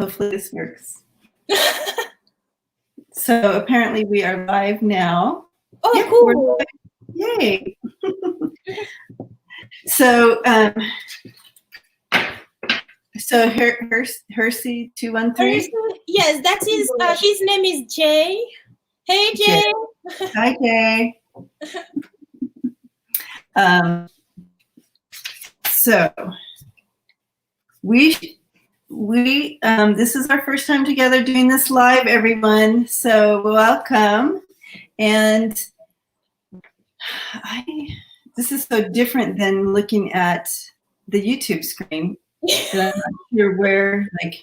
Hopefully this works. So apparently we are live now. Oh, yep, cool. Yay. So Hersey 213. Yes, that is his name is Jay. Hey Jay. Hi Jay. So we this is our first time together doing this live, everyone. So welcome. And this is so different than looking at the YouTube screen. And I'm not sure where, like,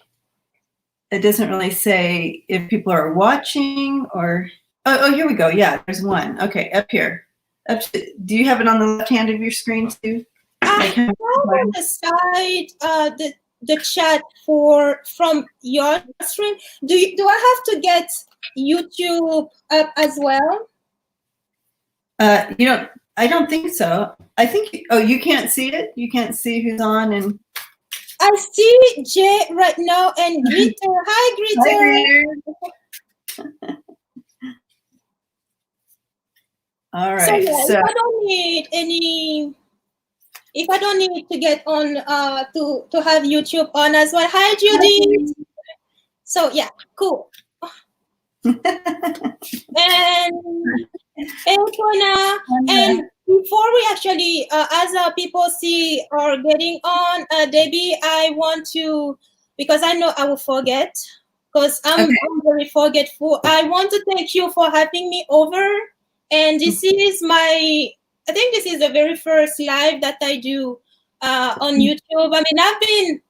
it doesn't really say if people are watching or, oh, here we go. Yeah, there's one. Okay, up here. Do you have it on the left hand of your screen too? I have on the side, the chat from your stream. Do I have to get YouTube up as well? I don't think so. I think, you can't see it? You can't see who's on and... I see Jay right now and Greeter. Hi, Greeter. Hi, Greeter. All right. So, yeah, if I don't need to get on to have YouTube on as well. Hi, Judy. So yeah, cool. and Kona, and before we actually, as people see or getting on, Debbie, I want to, because I know I will forget, because I'm very forgetful. I want to thank you for having me over. And this is I think this is the very first live that I do on YouTube. I mean, I've been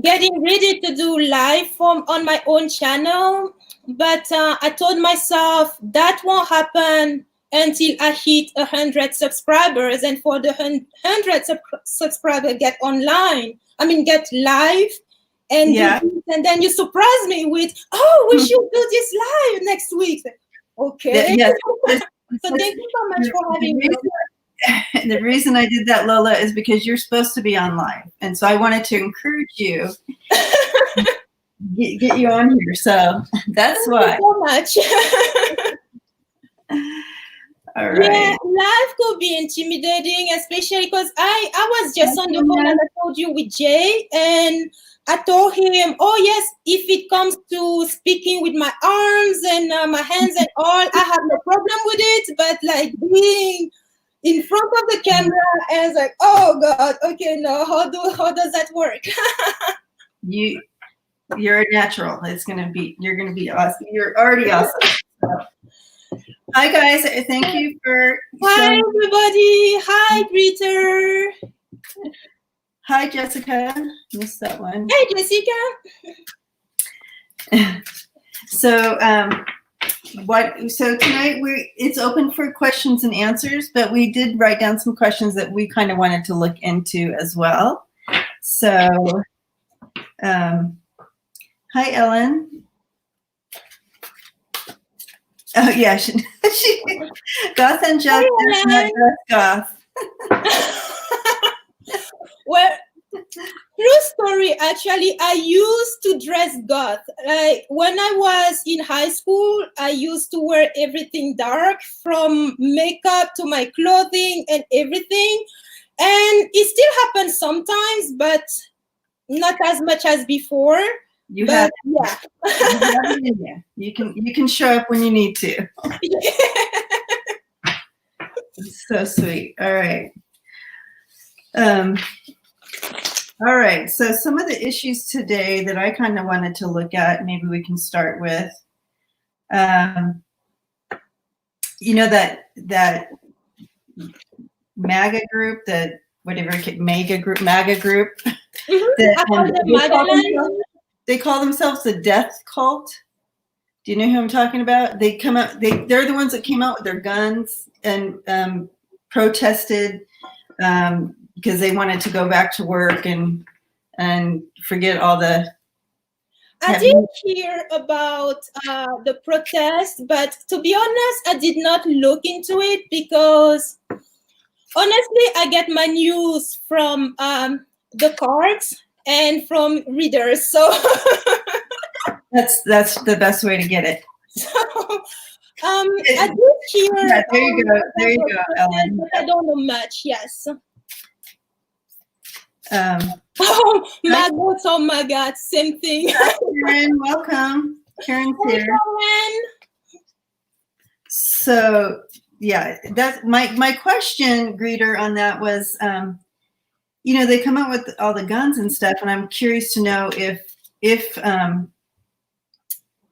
getting ready to do live on my own channel, but I told myself that won't happen until I hit 100 subscribers. And for the 100 subscribers, get live. And and then you surprise me with, we should do this live next week. Okay. So thank you so much for having me. The reason I did that, Lola, is because you're supposed to be on live. And so I wanted to encourage you, get you on here. So that's why. Thank you so much. All right. Yeah, live could be intimidating, especially because I was just on the phone and I told you with Jay, and I told him, oh yes, if it comes to speaking with my arms and my hands and all, I have no problem with it. But like being in front of the camera, and it's like, oh God, okay, no, how does that work? You're a natural. You're gonna be awesome. You're already awesome. So. Hi guys, thank you for. Hi everybody. Hi Greeter. Hi Jessica. Missed that one. Hey Jessica. So tonight it's open for questions and answers, but we did write down some questions that we kind of wanted to look into as well. So hi Ellen. Oh yeah, she Gothangelik is not just goth. Well, true story. Actually, I used to dress goth. Like when I was in high school, I used to wear everything dark, from makeup to my clothing and everything. And it still happens sometimes, but not as much as before. You can show up when you need to. It's so sweet. All right. All right. So some of the issues today that I kind of wanted to look at, maybe we can start with, that MAGA group, that whatever MAGA group. Mm-hmm. They call themselves the death cult. Do you know who I'm talking about? They come out. They're the ones that came out with their guns and protested because they wanted to go back to work and forget all the. I did hear about the protest, but to be honest, I did not look into it because honestly, I get my news from the cards. and from readers. So that's the best way to get it. I did hear. Yeah, there you go. There you go, Ellen. But I don't know much. Yes. Oh my God, same thing. Hi, Karen, welcome. Karen's here. Karen. So yeah, that's my question, greeter, on that was, they come out with all the guns and stuff, and I'm curious to know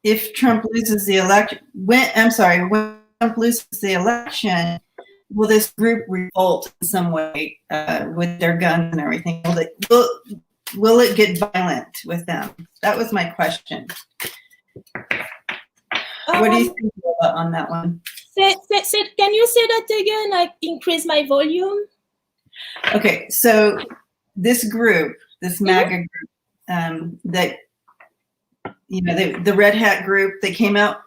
if Trump loses the election, when Trump loses the election, will this group revolt in some way with their guns and everything? Will it get violent with them? That was my question. What do you think on that one? Can you say that again? Like, increase my volume? Okay, so this group, this MAGA group, that the Red Hat group, they came out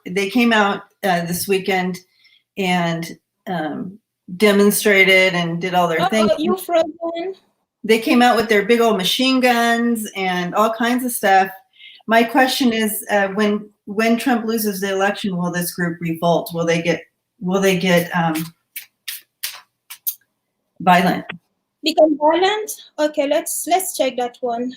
this weekend and demonstrated and did all their things. You frozen? They came out with their big old machine guns and all kinds of stuff. My question is, when Trump loses the election, will this group revolt? Will they get violent? Become violent? Okay, let's check that one.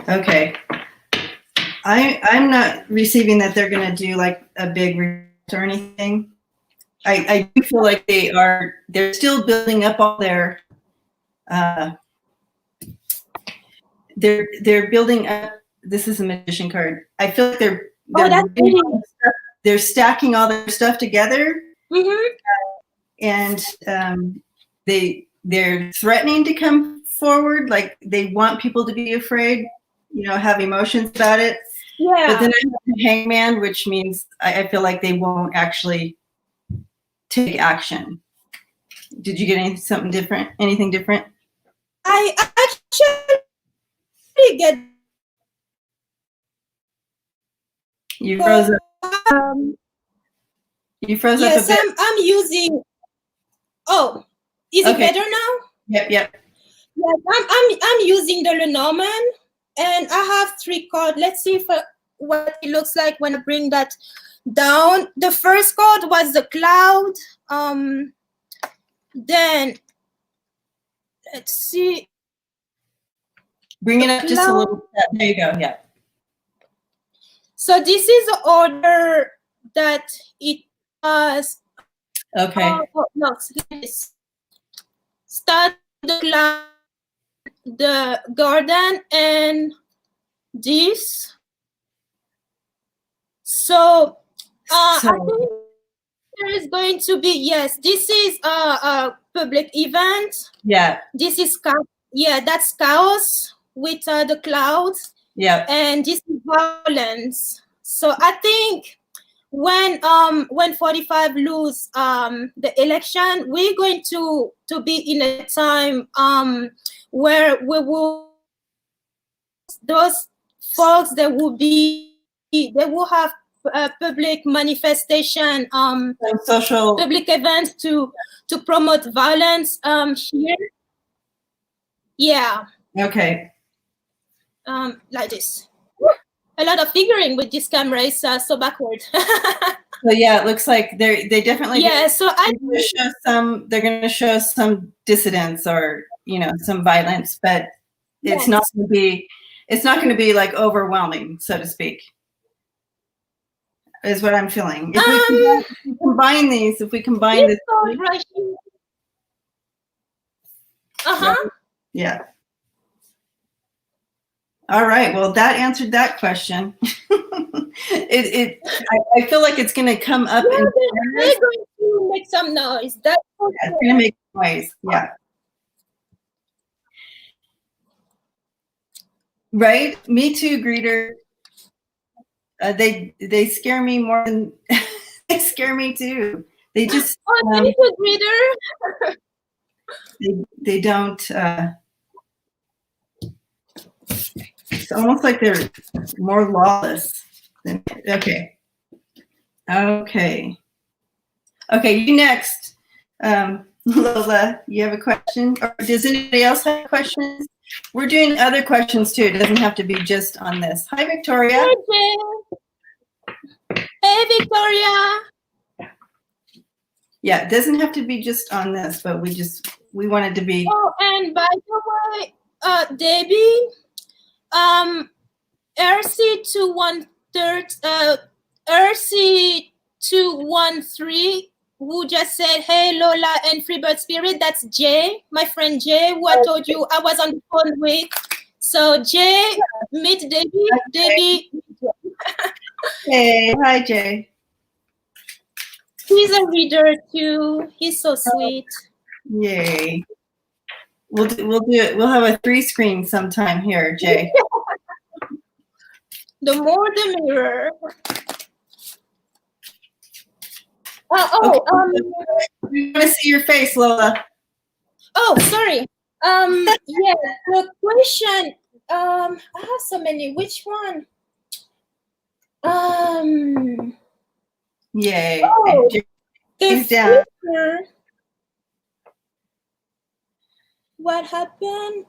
Okay. I'm not receiving that they're going to do like a big revolt or anything. I do feel like they're still building up all their they're building up. This is a magician card. I feel like they're stacking all their stuff together, and they're threatening to come forward. Like they want people to be afraid, have emotions about it. Yeah. But then I have the Hangman, which means I feel like they won't actually take action. Did you get anything different? I actually get. You froze up. You froze up a bit. Yes, I'm using. Oh, is it better now? Yep. Yes, I'm using the Lenormand, and I have 3 cards. Let's see what it looks like when I bring that down. The first card was the cloud. Then let's see. Bring it up just a little bit. There you go. Yeah. So this is the order that it was. Okay. No, start the cloud, the garden, and this. So I think there is going to be, yes, this is a public event. Yeah. This is that's chaos with the clouds. Yeah. And this is violence. So I think when 45 lose the election, we're going to be in a time where we will, those folks they will have public manifestation, social public events to promote violence here. Yeah. Okay. Like this. A lot of figuring with this camera is so backward. So yeah, it looks like they definitely So they're going to show some dissidence or some violence, but it's not going to be like overwhelming, so to speak. Is what I'm feeling. If we combine these, this. Yeah. All right. Well, that answered that question. I feel like it's going to come up. They're going to make some noise. That's it's going to make noise. Yeah. Right? Me too, greeter. They scare me more than they scare me too. They just thank you, greeter. they don't. It's almost like they're more lawless. Okay. You next. Lola, you have a question? Or does anybody else have questions? We're doing other questions too. It doesn't have to be just on this. Hi, Victoria. Hey, Jay. Hey, Victoria. Yeah, it doesn't have to be just on this, but we wanted to be. Oh, and by the way, Debbie, RC213, who just said, hey, Lola and Freebird Spirit, that's Jay, my friend Jay, who I told you I was on the phone with. So Jay, meet Debbie. Okay. Debbie. Hey, hi, Jay. He's a reader too. He's so sweet. Yay. We'll do it. We'll have a 3-screen sometime here, Jay. The more the merrier. We want to see your face, Lola. Oh, sorry. Yeah, the question. I have so many. Which one? Yay. Oh, the down. future. What happened?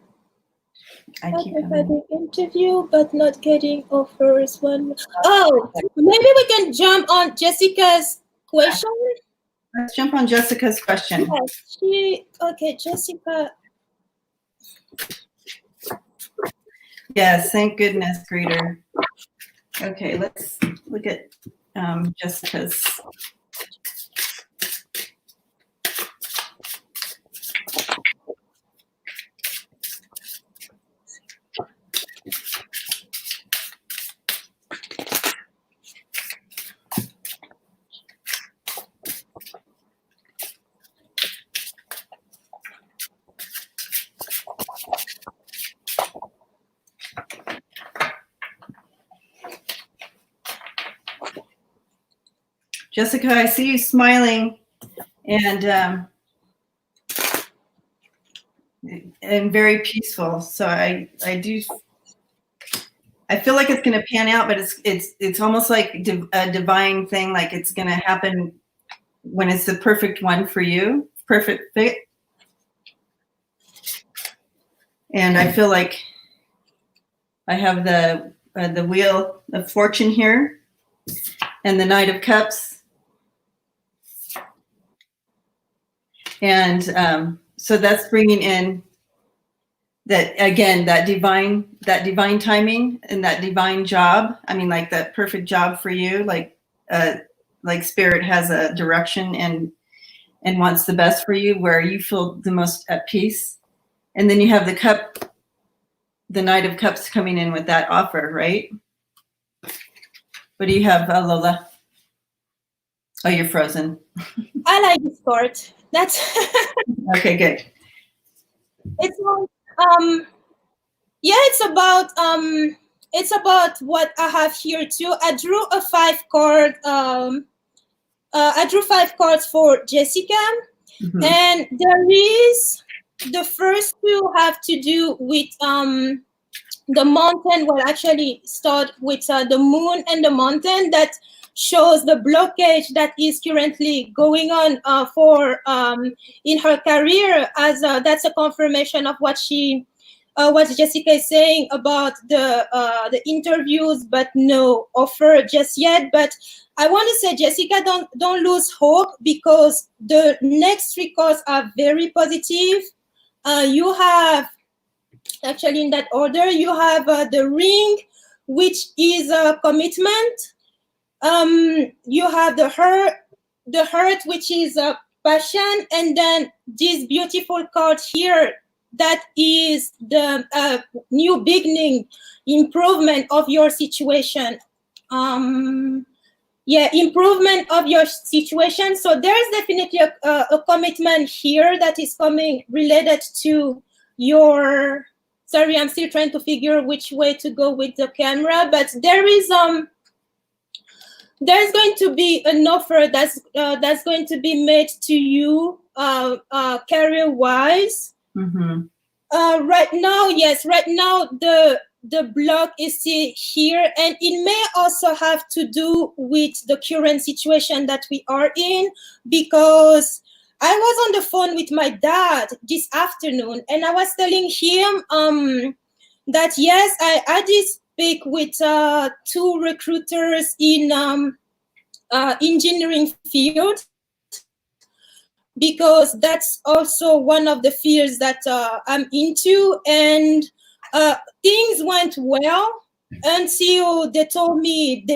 I keep getting interview, but not getting offers. Oh, maybe we can jump on Jessica's question. Let's jump on Jessica's question. Yes, okay, Jessica. Yes, thank goodness, greeter. Okay, let's look at Jessica's. Jessica, I see you smiling and very peaceful. So I feel like it's going to pan out, but it's almost like a divine thing. Like it's going to happen when it's the perfect one for you, perfect fit. And I feel like I have the Wheel of Fortune here and the Knight of Cups. And so that's bringing in that, again, that divine timing and that divine job. I mean, like that perfect job for you, like Spirit has a direction and wants the best for you, where you feel the most at peace. And then you have the Knight of Cups coming in with that offer, right? What do you have, Lola? Oh, you're frozen. I like this card. That's okay. Good. It's yeah. It's about what I have here too. I drew a 5 card. I drew 5 cards for Jessica, and there is the first 2 have to do with the mountain. Well, actually, start with the moon and the mountain that shows the blockage that is currently going on for in her career. As that's a confirmation of what Jessica is saying about the interviews, but no offer just yet. But I want to say, Jessica, don't lose hope, because the next 3 cards are very positive. You have, actually in that order, you have the Ring, which is a commitment. You have the hurt, which is a passion, and then this beautiful card here, that is the new beginning, improvement of your situation. Yeah, improvement of your situation. So there's definitely a commitment here that is coming related to your sorry, I'm still trying to figure which way to go with the camera, but there's going to be an offer that's going to be made to you career-wise. Mm-hmm. Right now, the block is still here, and it may also have to do with the current situation that we are in, because I was on the phone with my dad this afternoon, and I was telling him that yes, I did speak with 2 recruiters in engineering field, because that's also one of the fields that I'm into, and things went well until they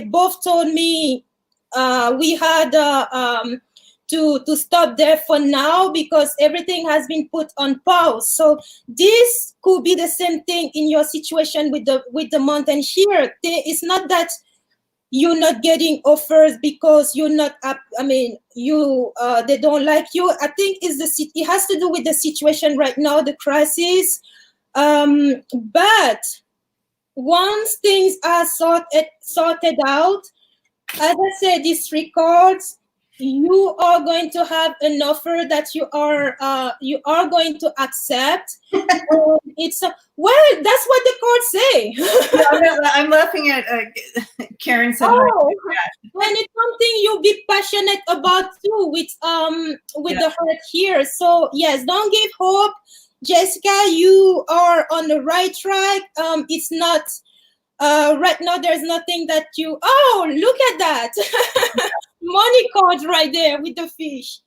both told me we had to stop there for now because everything has been put on pause. So this could be the same thing in your situation with the mountain here. It's not that you're not getting offers because you're not up. I mean, they don't like you. I think it has to do with the situation right now, the crisis. But once things are sorted out, as I said, these records, you are going to have an offer that you are going to accept. It's well, that's what the courts say. I'm laughing at Karen said. Oh, and it's something you'll be passionate about too, with the heart here. So yes, don't give hope, Jessica. You are on the right track. It's not right now. There's nothing that you. Oh, look at that. Money card right there with the fish.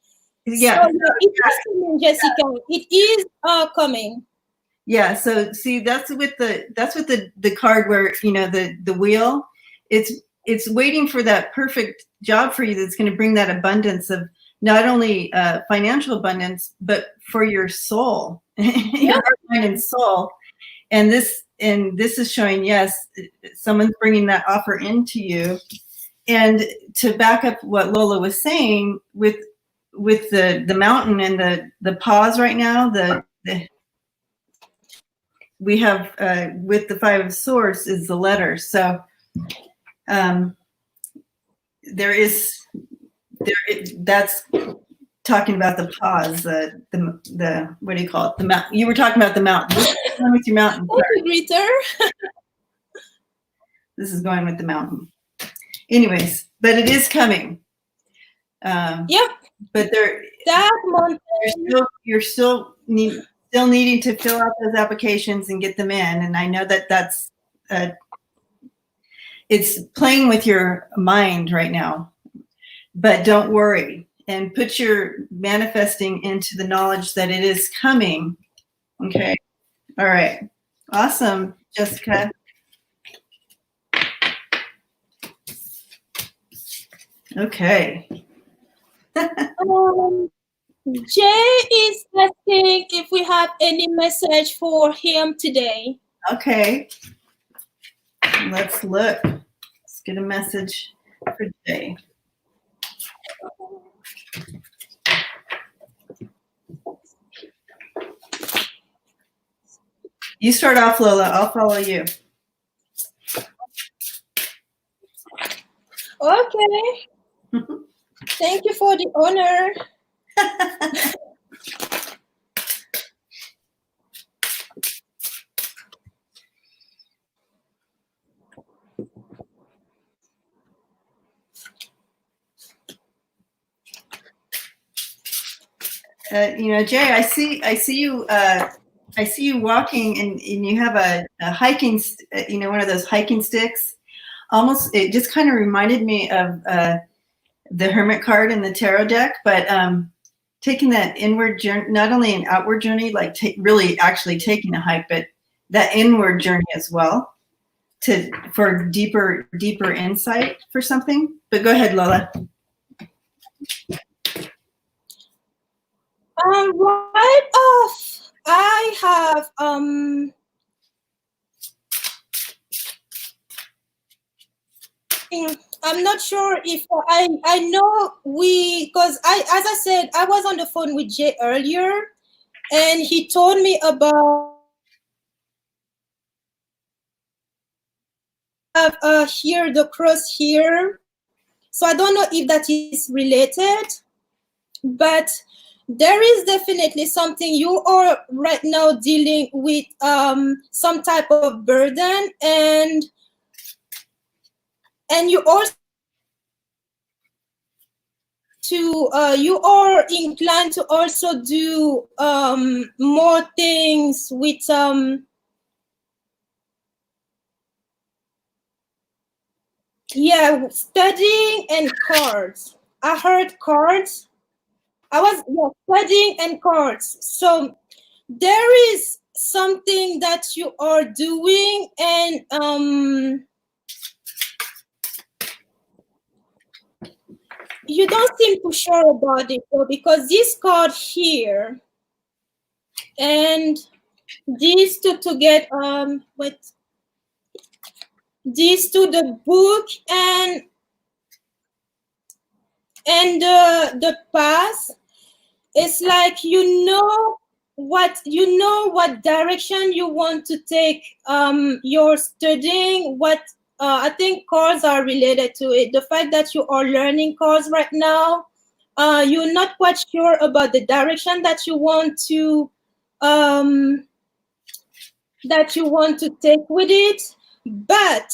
Yeah, so, it is coming, Jessica. It is coming. Yeah, so see, that's with the card where the wheel, it's waiting for that perfect job for you that's going to bring that abundance of not only financial abundance but for your soul, your heart, mind, and soul. And this is showing, yes, someone's bringing that offer into you. And to back up what Lola was saying with the mountain and the pause right now, we have with the 5 of Swords is the letter. So that's talking about the pause, the what do you call it? The mountain. You were talking about the mountain. What's going on with your mountain? This is going with the mountain. Anyways, but it is coming. Yep. But you're still needing to fill out those applications and get them in. And I know that's it's playing with your mind right now. But don't worry, and put your manifesting into the knowledge that it is coming. Okay. All right. Awesome, Jessica. Okay. Jay is asking if we have any message for him today. Okay. Let's look. Let's get a message for Jay. You start off, Lola. I'll follow you. Okay. Thank you for the honor. Jay, I see you walking, and you have a hiking, one of those hiking sticks. Almost, it just kind of reminded me of the Hermit card in the tarot deck, but taking that inward journey, not only an outward journey, like really actually taking a hike, but that inward journey as well, for deeper insight for something. But go ahead, Lola. Right off, I have I'm not sure if I know because as I said, I was on the phone with Jay earlier, and he told me about have here the cross here. So I don't know if that is related, but there is definitely something you are right now dealing with, some type of burden, and you also you are inclined to also do more things with studying and cards. I heard cards. I was studying and cards. So there is something that you are doing, and you don't seem too sure about it, though, because this card here and these two to get these two, the book and the past. It's like you know what direction you want to take your studying. What I think cards are related to it. The fact that you are learning cards right now, you're not quite sure about the direction that you want to take with it, but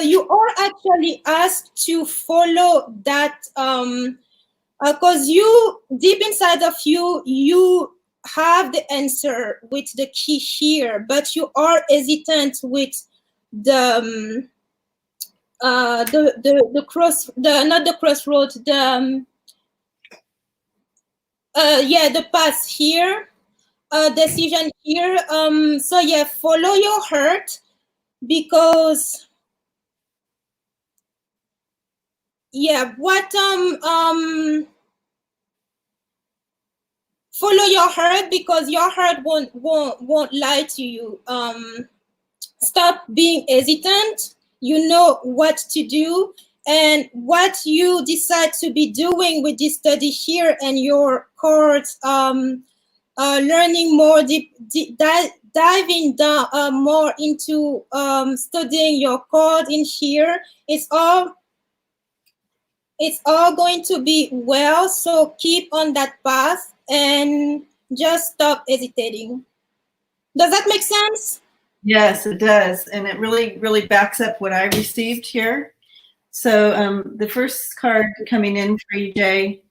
you are actually asked to follow that, because you, deep inside of you, you have the answer with the key here, but you are hesitant with the not the crossroad, the path here, decision here. So yeah, follow your heart, because follow your heart, because your heart won't lie to you. Stop being hesitant. You know what to do, and what you decide to be doing with this study here and your cards, learning more diving down more into studying your card in here. It's all going to be well. So keep on that path and just stop hesitating. Does that make sense? Yes, it does. And it really, really backs up what I received here. So the first card coming in for you, Jay,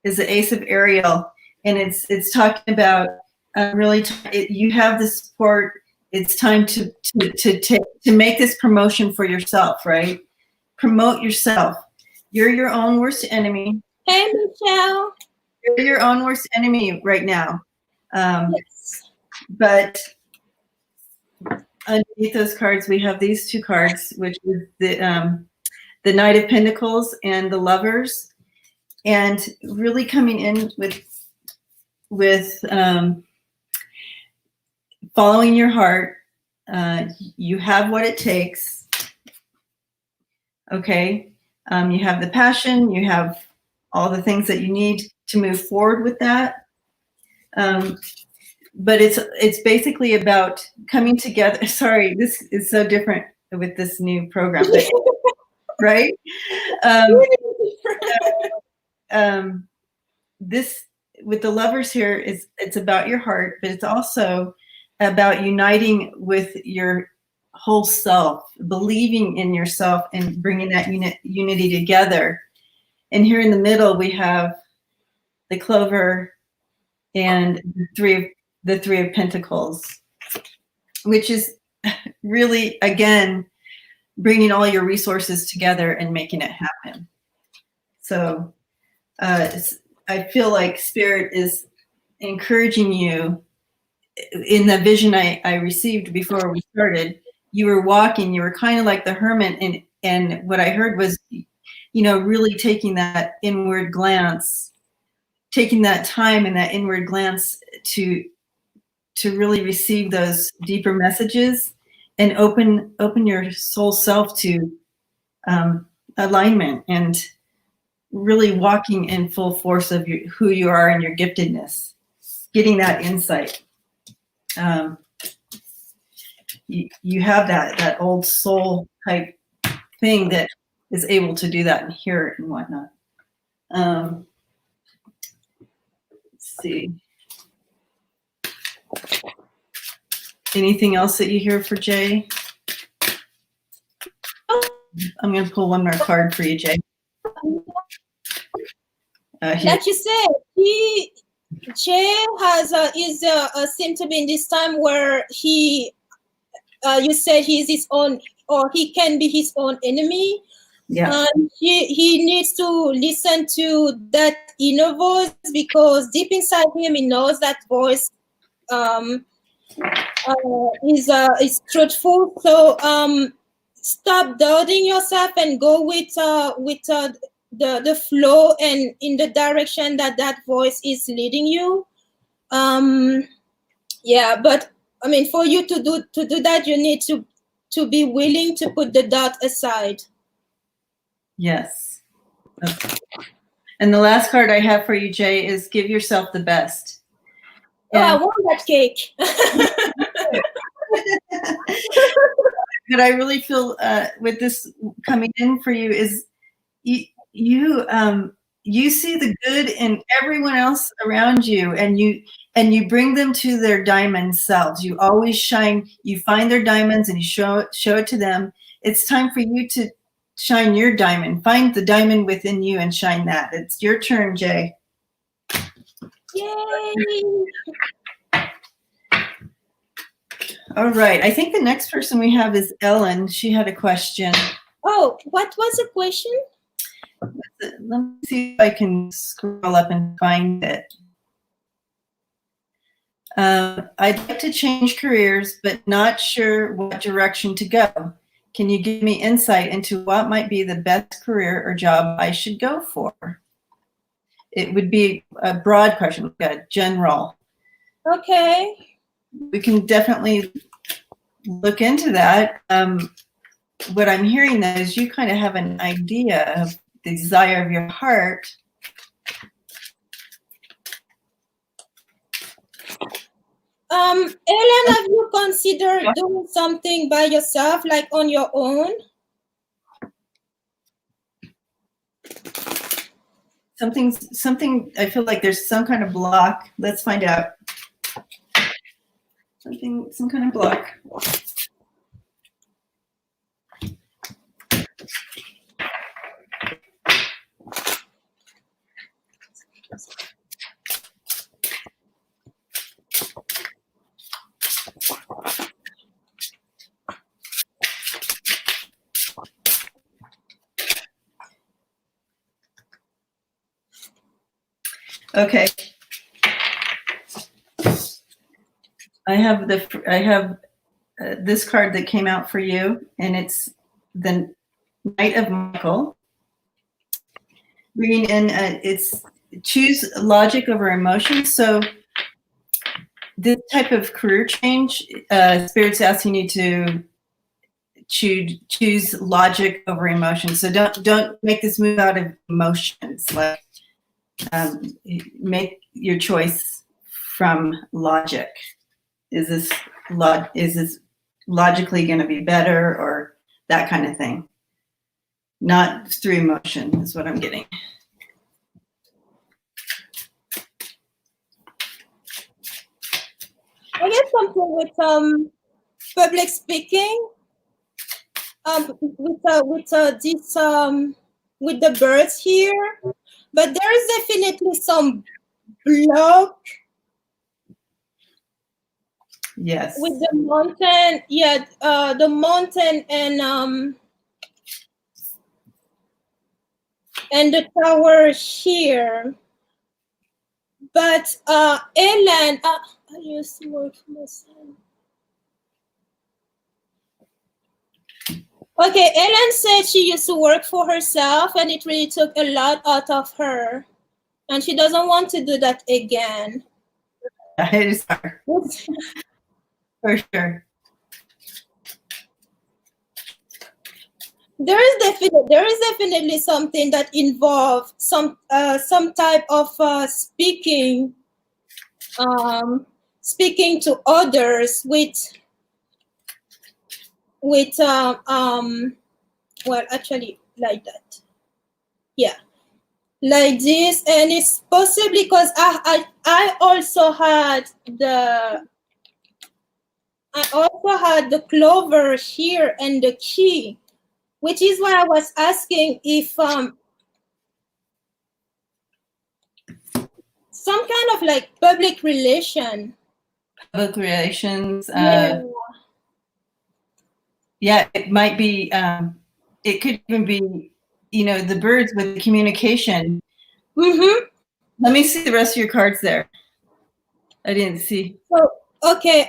is the Ace of Ariel. And it's talking about you have the support. It's time to make this promotion for yourself, right? Promote yourself. You're your own worst enemy. Hey, Michelle. You're your own worst enemy right now. Yes. But underneath those cards, we have these two cards, which is the Knight of Pentacles and the Lovers, and really coming in with following your heart. You have what it takes. Okay. You have the passion, you have all the things that you need to move forward with that. But it's basically about coming together. Sorry, this is so different with this new program, but, right? This with the Lovers here it's about your heart, but it's also about uniting with your whole self, believing in yourself and bringing that unity together. And here in the middle, we have the Clover and the Three of Pentacles, which is really, again, bringing all your resources together and making it happen. So I feel like Spirit is encouraging you. In the vision I received before we started, you were walking, you were kind of like the hermit, and what I heard was, really taking that inward glance, taking that time and that inward glance to really receive those deeper messages and open your soul self to alignment and really walking in full force of who you are and your giftedness, getting that insight. you have that old soul type thing that is able to do that and hear it and whatnot. Let's see. Anything else that you hear for Jay? I'm going to pull one more card for you, Jay. Like you said, Jay seems to be in this time where he, you said he's his own, or he can be his own enemy. Yeah. He needs to listen to that inner voice, because deep inside him, he knows that voice is truthful. So stop doubting yourself and go with the flow and in the direction that voice is leading you. Yeah, but I mean, for you to do that, you need to be willing to put the doubt aside. Yes. Okay. And the last card I have for you, Jay, is give yourself the best. Oh, I want that cake. But I really feel with this coming in for you is you see the good in everyone else around you, and you bring them to their diamond selves. You always shine. You find their diamonds and you show it to them. It's time for you to shine your diamond. Find the diamond within you and shine that. It's your turn, Jay. Yay! All right. I think the next person we have is Ellen. She had a question. Oh, what was the question? Let me see if I can scroll up and find it. I'd like to change careers, but not sure what direction to go. Can you give me insight into what might be the best career or job I should go for? It would be a broad question, like a general. Okay. We can definitely look into that. What I'm hearing though is you kind of have an idea of the desire of your heart. Ellen, have you considered doing something by yourself, like on your own? Something, I feel like there's some kind of block. Let's find out. Some kind of block. Okay. I have this card that came out for you, and it's the Knight of Michael. Reading in, it's choose logic over emotion. So this type of career change, Spirit's asking you to choose logic over emotion. So don't make this move out of emotions. Like make your choice from logic. Is this logically going to be better, or that kind of thing? Not through emotion is what I'm getting. I get something with public speaking. With the birds here, but there is definitely some block. Yes. With the mountain, yeah, the mountain and the tower here. But Ellen, I used to work for myself. Okay, Ellen said she used to work for herself, and it really took a lot out of her, and she doesn't want to do that again. It is hard. For sure. There is definitely something that involves some type of speaking to others with with well, actually like that. Yeah, like this, and it's possibly because I also had the clover here and the key, which is why I was asking if some kind of like public relations. Yeah, it might be. It could even be, the birds with the communication. Mm-hmm. Let me see the rest of your cards there. I didn't see. So okay.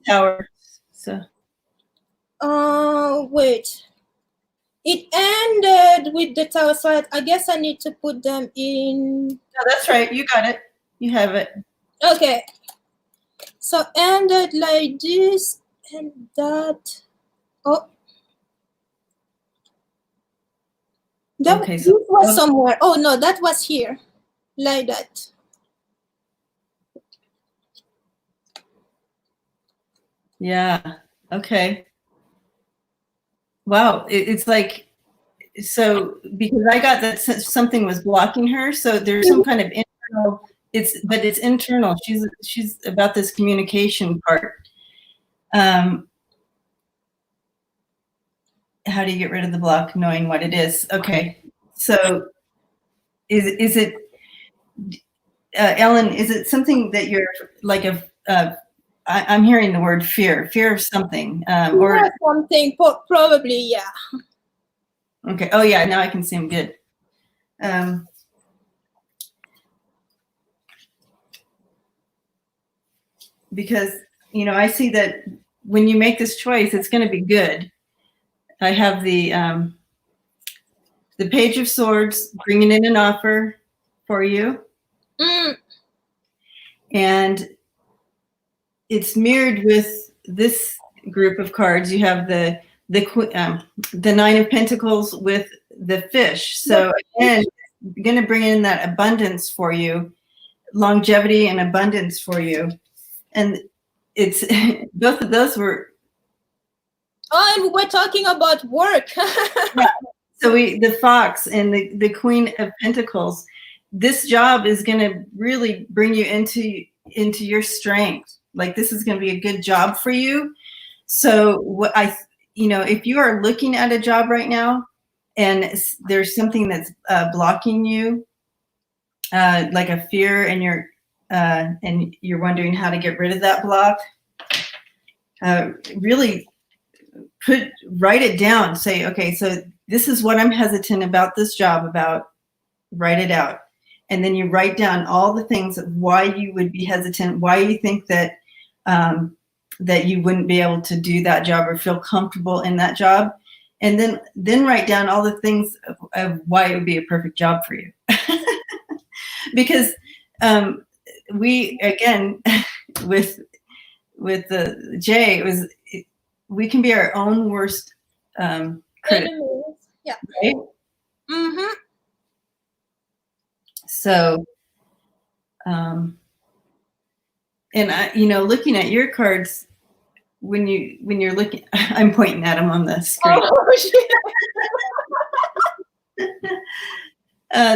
Tower. So. Wait. It ended with the tower, so I guess I need to put them in. No, that's right. You got it. You have it. Okay. So ended like this and that. Oh. This was somewhere. Oh no, that was here. Like that. Yeah. Okay. Wow. It's like, so because I got that something was blocking her. So there's some kind of internal, but it's internal. She's about this communication part. How do you get rid of the block knowing what it is? Okay. So is it, Ellen, is it something that you're like I'm hearing the word fear of something, or something, probably, yeah. Okay. Oh yeah, now I can see him good. Because, I see that when you make this choice, it's going to be good. I have the Page of Swords bringing in an offer for you. And it's mirrored with this group of cards. You have the Nine of Pentacles with the fish. So again, going to bring in that abundance for you, longevity and abundance for you. And it's both of those were. Oh, and we're talking about work. Yeah. So the Fox and the Queen of Pentacles, this job is going to really bring you into your strength. Like, this is going to be a good job for you. So what if you are looking at a job right now and there's something that's blocking you, like a fear, and you're wondering how to get rid of that block, really write it down. Say, okay, so this is what I'm hesitant about this job about. Write it out. And then you write down all the things of why you would be hesitant, why you think that that you wouldn't be able to do that job or feel comfortable in that job. And then write down all the things of why it would be a perfect job for you. Because we, again, with the J, we can be our own worst critic. Yeah. Right? Mm-hmm. So, and looking at your cards, when you're looking, I'm pointing at them on the screen. Oh,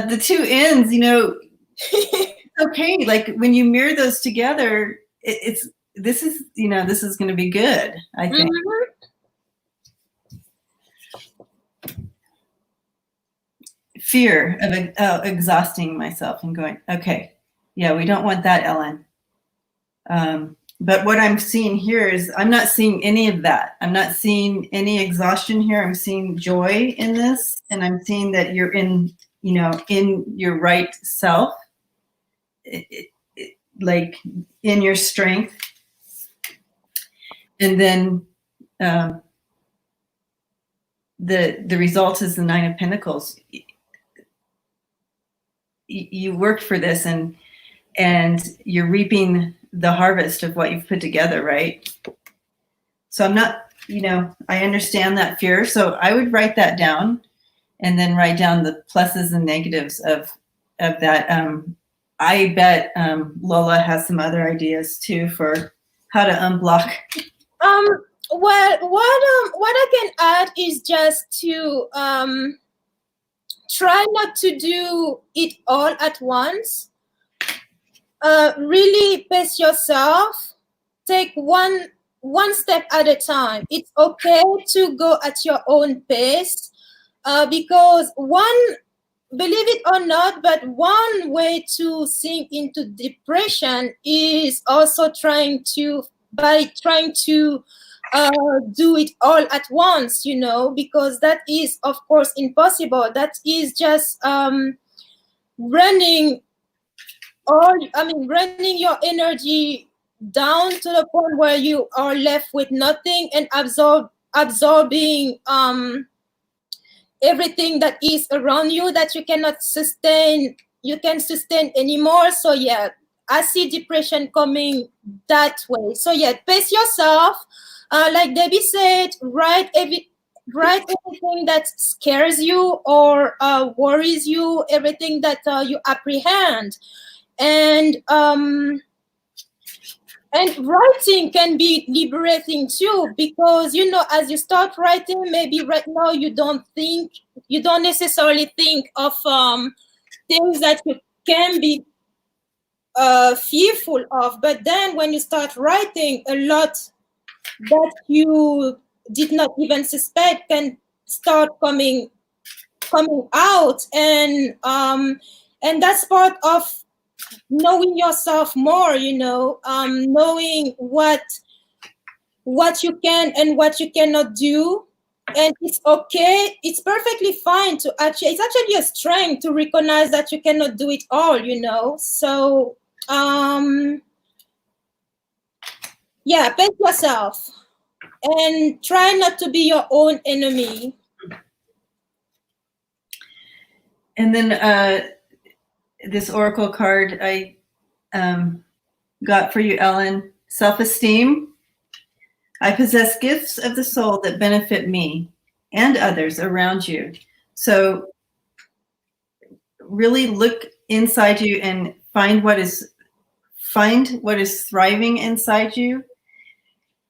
the two ends, it's okay. Like, when you mirror those together, this is going to be good, I think. Mm-hmm. Fear of exhausting myself and going, okay, yeah, we don't want that, Ellen. But what I'm seeing here is I'm not seeing any of that. I'm not seeing any exhaustion here. I'm seeing joy in this, and I'm seeing that you're in your right self, like in your strength. And then the result is the Nine of Pentacles. You worked for this, and you're reaping the harvest of what you've put together, right? So I'm not, I understand that fear. So I would write that down, and then write down the pluses and negatives of that. I bet Lola has some other ideas too for how to unblock. Well, what I can add is just to try not to do it all at once. Really pace yourself. Take one step at a time. It's okay to go at your own pace, because believe it or not, but one way to sink into depression is also trying to do it all at once, because that is, of course, impossible. That is just running running your energy down to the point where you are left with nothing and absorbing everything that is around you that you cannot sustain anymore. So yeah, I see depression coming that way. So yeah, pace yourself. Like Debbie said, write everything that scares you or worries you, everything that you apprehend. And writing can be liberating too, because as you start writing, maybe right now you don't necessarily think of things that you can be fearful of, but then when you start writing, a lot that you did not even suspect can start coming out, and that's part of knowing yourself more, knowing what you can and what you cannot do. And it's okay, it's perfectly fine to it's actually a strength to recognize that you cannot do it all, so yeah, pace yourself and try not to be your own enemy. And then this oracle card I got for you, Ellen. Self-esteem. I possess gifts of the soul that benefit me and others around you. So really look inside you and find what is thriving inside you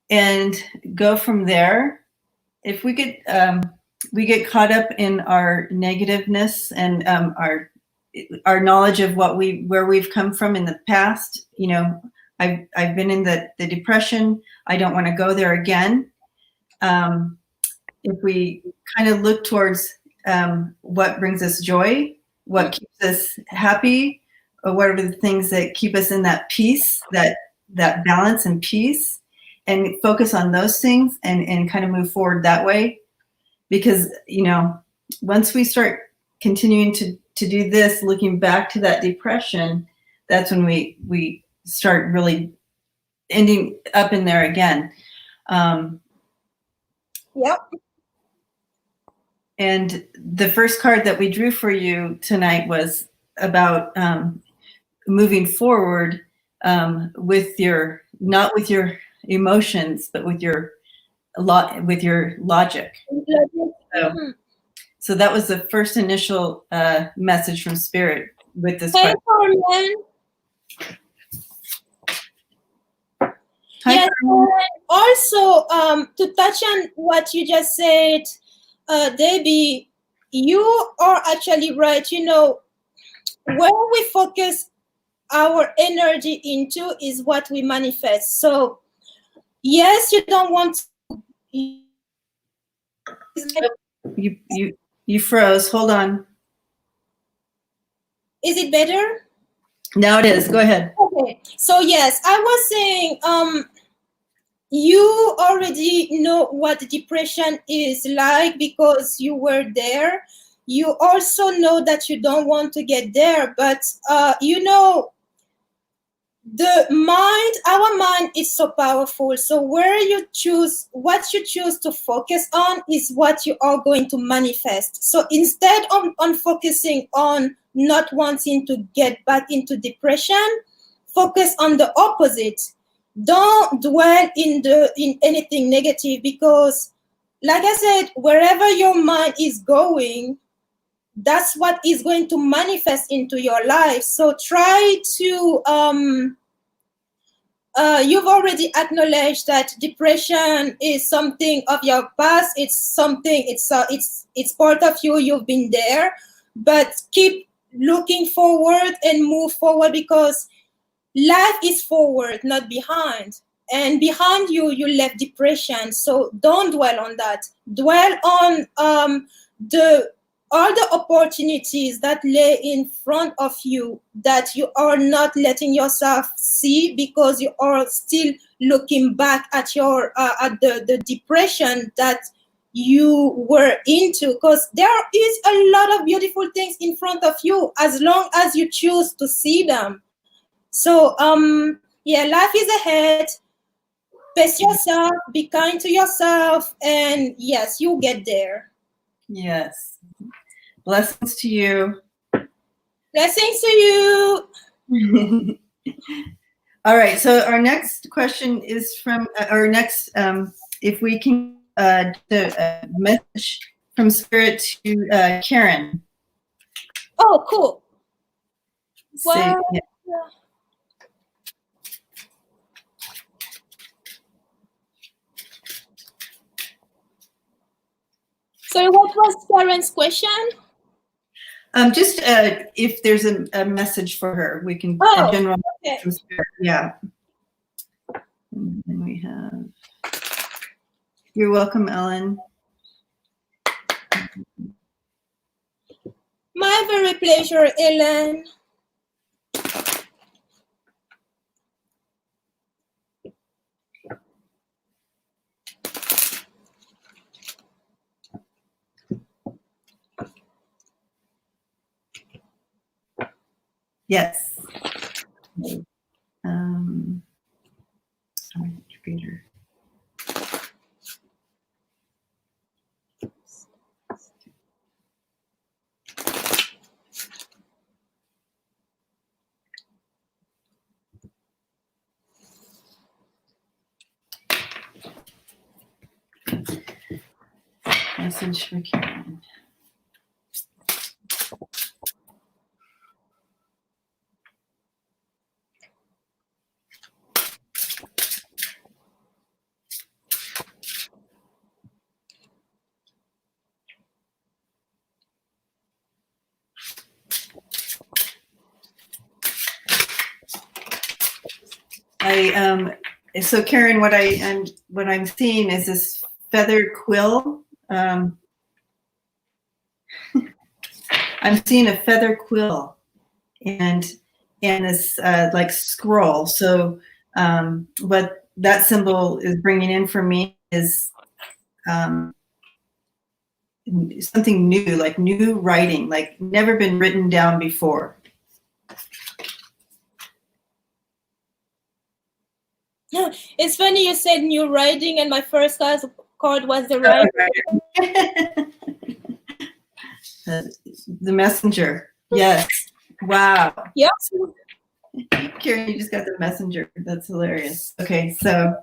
and go from there. If we get caught up in our negativeness and our knowledge of where we've come from in the past, I've been in the depression. I don't want to go there again. If we kind of look towards what brings us joy, what keeps us happy, or what are the things that keep us in that peace, that balance and peace, and focus on those things and kind of move forward that way. Because, once we start continuing to do this, looking back to that depression, that's when we start really ending up in there again. Yep. And the first card that we drew for you tonight was about moving forward not with your emotions, but with your logic. So that was the first initial message from Spirit with this question. Yes, also to touch on what you just said, Debbie, you are actually right. Where we focus our energy into is what we manifest. So yes, you don't want to. You froze. Hold on. Is it better? Now it is. Go ahead. Okay. So yes, I was saying, you already know what depression is like because you were there. You also know that you don't want to get there, but our mind is so powerful. So what you choose to focus on is what you are going to manifest. So instead on focusing on not wanting to get back into depression, focus on the opposite. Don't dwell in anything negative, because like I said, wherever your mind is going, that's what is going to manifest into your life. So try to you've already acknowledged that depression is something of your past. It's something. It's part of you. You've been there, but keep looking forward and move forward, because life is forward, not behind. And behind you, you left depression. So don't dwell on that. Dwell on all the opportunities that lay in front of you that you are not letting yourself see, because you are still looking back at your at the depression that you were into. Because there is a lot of beautiful things in front of you, as long as you choose to see them. So yeah, life is ahead. Pace yourself, be kind to yourself, and yes, you get there. Yes. Blessings to you. Blessings to you. All right. So our next question is from our next, if we can, the message from Spirit to Karen. Oh, cool. Well, yeah. So what was Karen's question? Just if there's a message for her, we can general. Okay. Yeah. And then we have. You're welcome, Ellen. My very pleasure, Ellen. Yes. Computer. Message for Karen. So Karen, what I'm seeing is this feather quill. I'm seeing a feather quill and this like scroll. So what that symbol is bringing in for me is something new, like new writing, like never been written down before. It's funny you said new writing, and my first card was the writer. The messenger. Yes. Wow. Yep. Karen, you just got the messenger. That's hilarious. Okay, so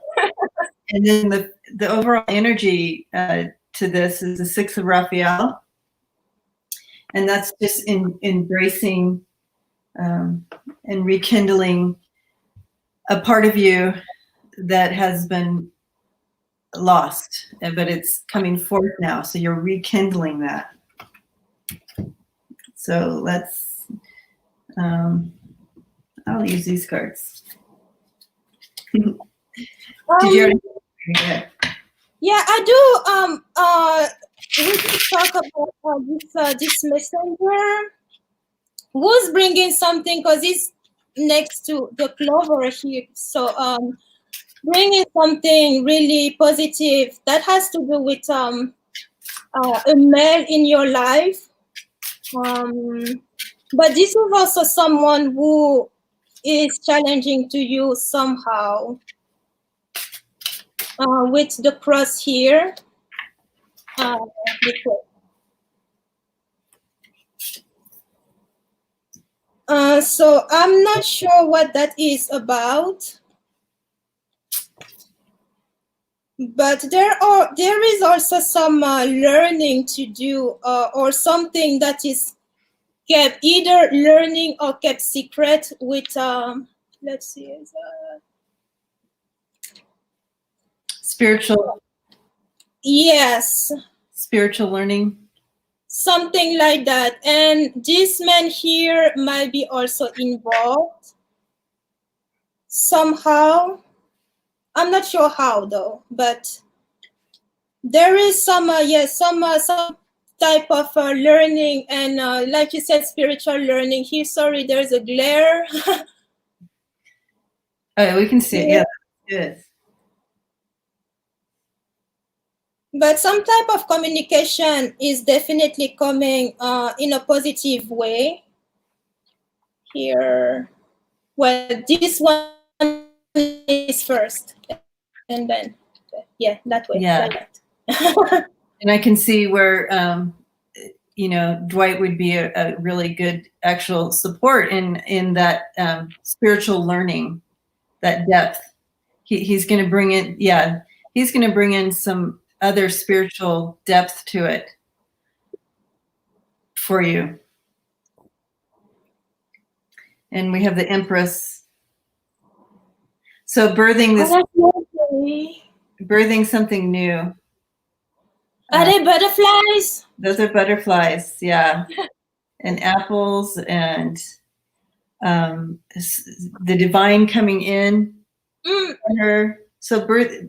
and then the overall energy to this is the 6 of Raphael, and that's just embracing and rekindling a part of you that has been lost, but it's coming forth now. So you're rekindling that. So let's, I'll use these cards. Did you already? Yeah, I do. We can talk about this messenger who's bringing something, because it's next to the clover here. So bringing something really positive that has to do with a male in your life. But this is also someone who is challenging to you somehow. With the cross here. So I'm not sure what that is about. But there is also some learning to do, or something that is kept, either learning or kept secret with let's see, spiritual Yes, learning. something like that. And this man here might be also involved somehow. I'm not sure how though, but there is some some type of learning, and like you said, spiritual learning here. Sorry, there's a glare. Oh, we can see it. Yeah, good. But some type of communication is definitely coming in a positive way here. Well, this one is first, and then yeah, that way. Yeah. Like that. And I can see where you know, Dwight would be a really good actual support in that spiritual learning, that depth. He's going to bring in, yeah, he's going to bring in some other spiritual depth to it for you. And we have the Empress. So birthing this, birthing something new. Are they butterflies? Those are butterflies, yeah. And apples, and the divine coming in her. So birth,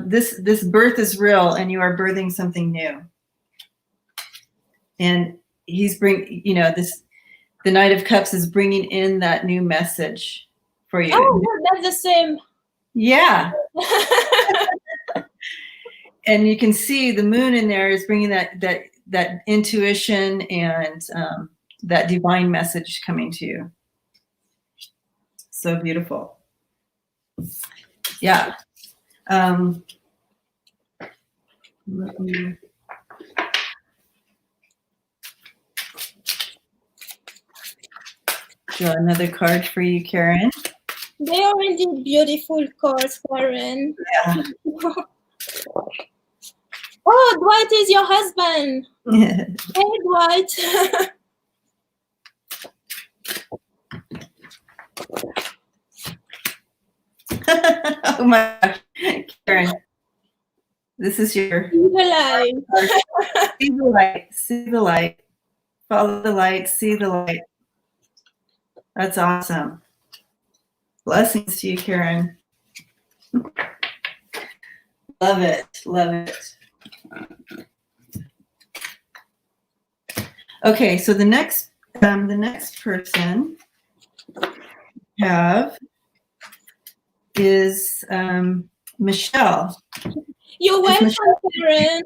this birth is real, and you are birthing something new. And he's you know, the Knight of Cups is bringing in that new message for you. Oh, that's the same. Yeah. And you can see the moon in there is bringing that intuition and that divine message coming to you. So beautiful. Yeah. Let me draw another card for you, Karen. They are indeed beautiful cards, Karen. Yeah. Oh, Dwight is your husband. Hey, Dwight. Oh my gosh, Karen. This is your See the light. See the light. See the light. Follow the light. See the light. That's awesome. Blessings to you, Karen. Love it. Love it. Okay, so the next person we have is Michelle. You're welcome, Karen.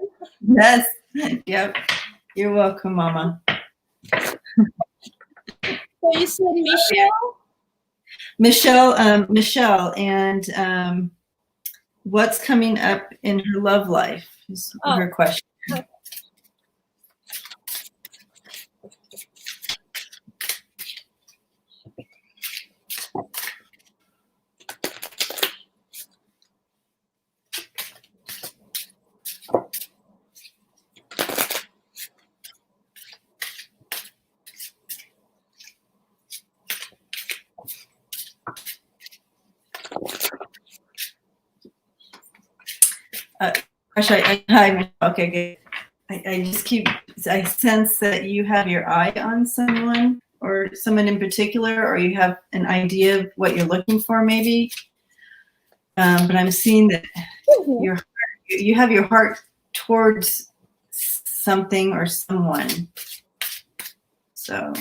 Yes. Yep. You're welcome, Mama. So you said Michelle? Michelle, and what's coming up in her love life is her question. Okay. Hi, Michelle. Okay, good. I sense that you have your eye on someone or someone in particular, or you have an idea of what you're looking for, maybe. But I'm seeing that you have your heart towards something or someone. So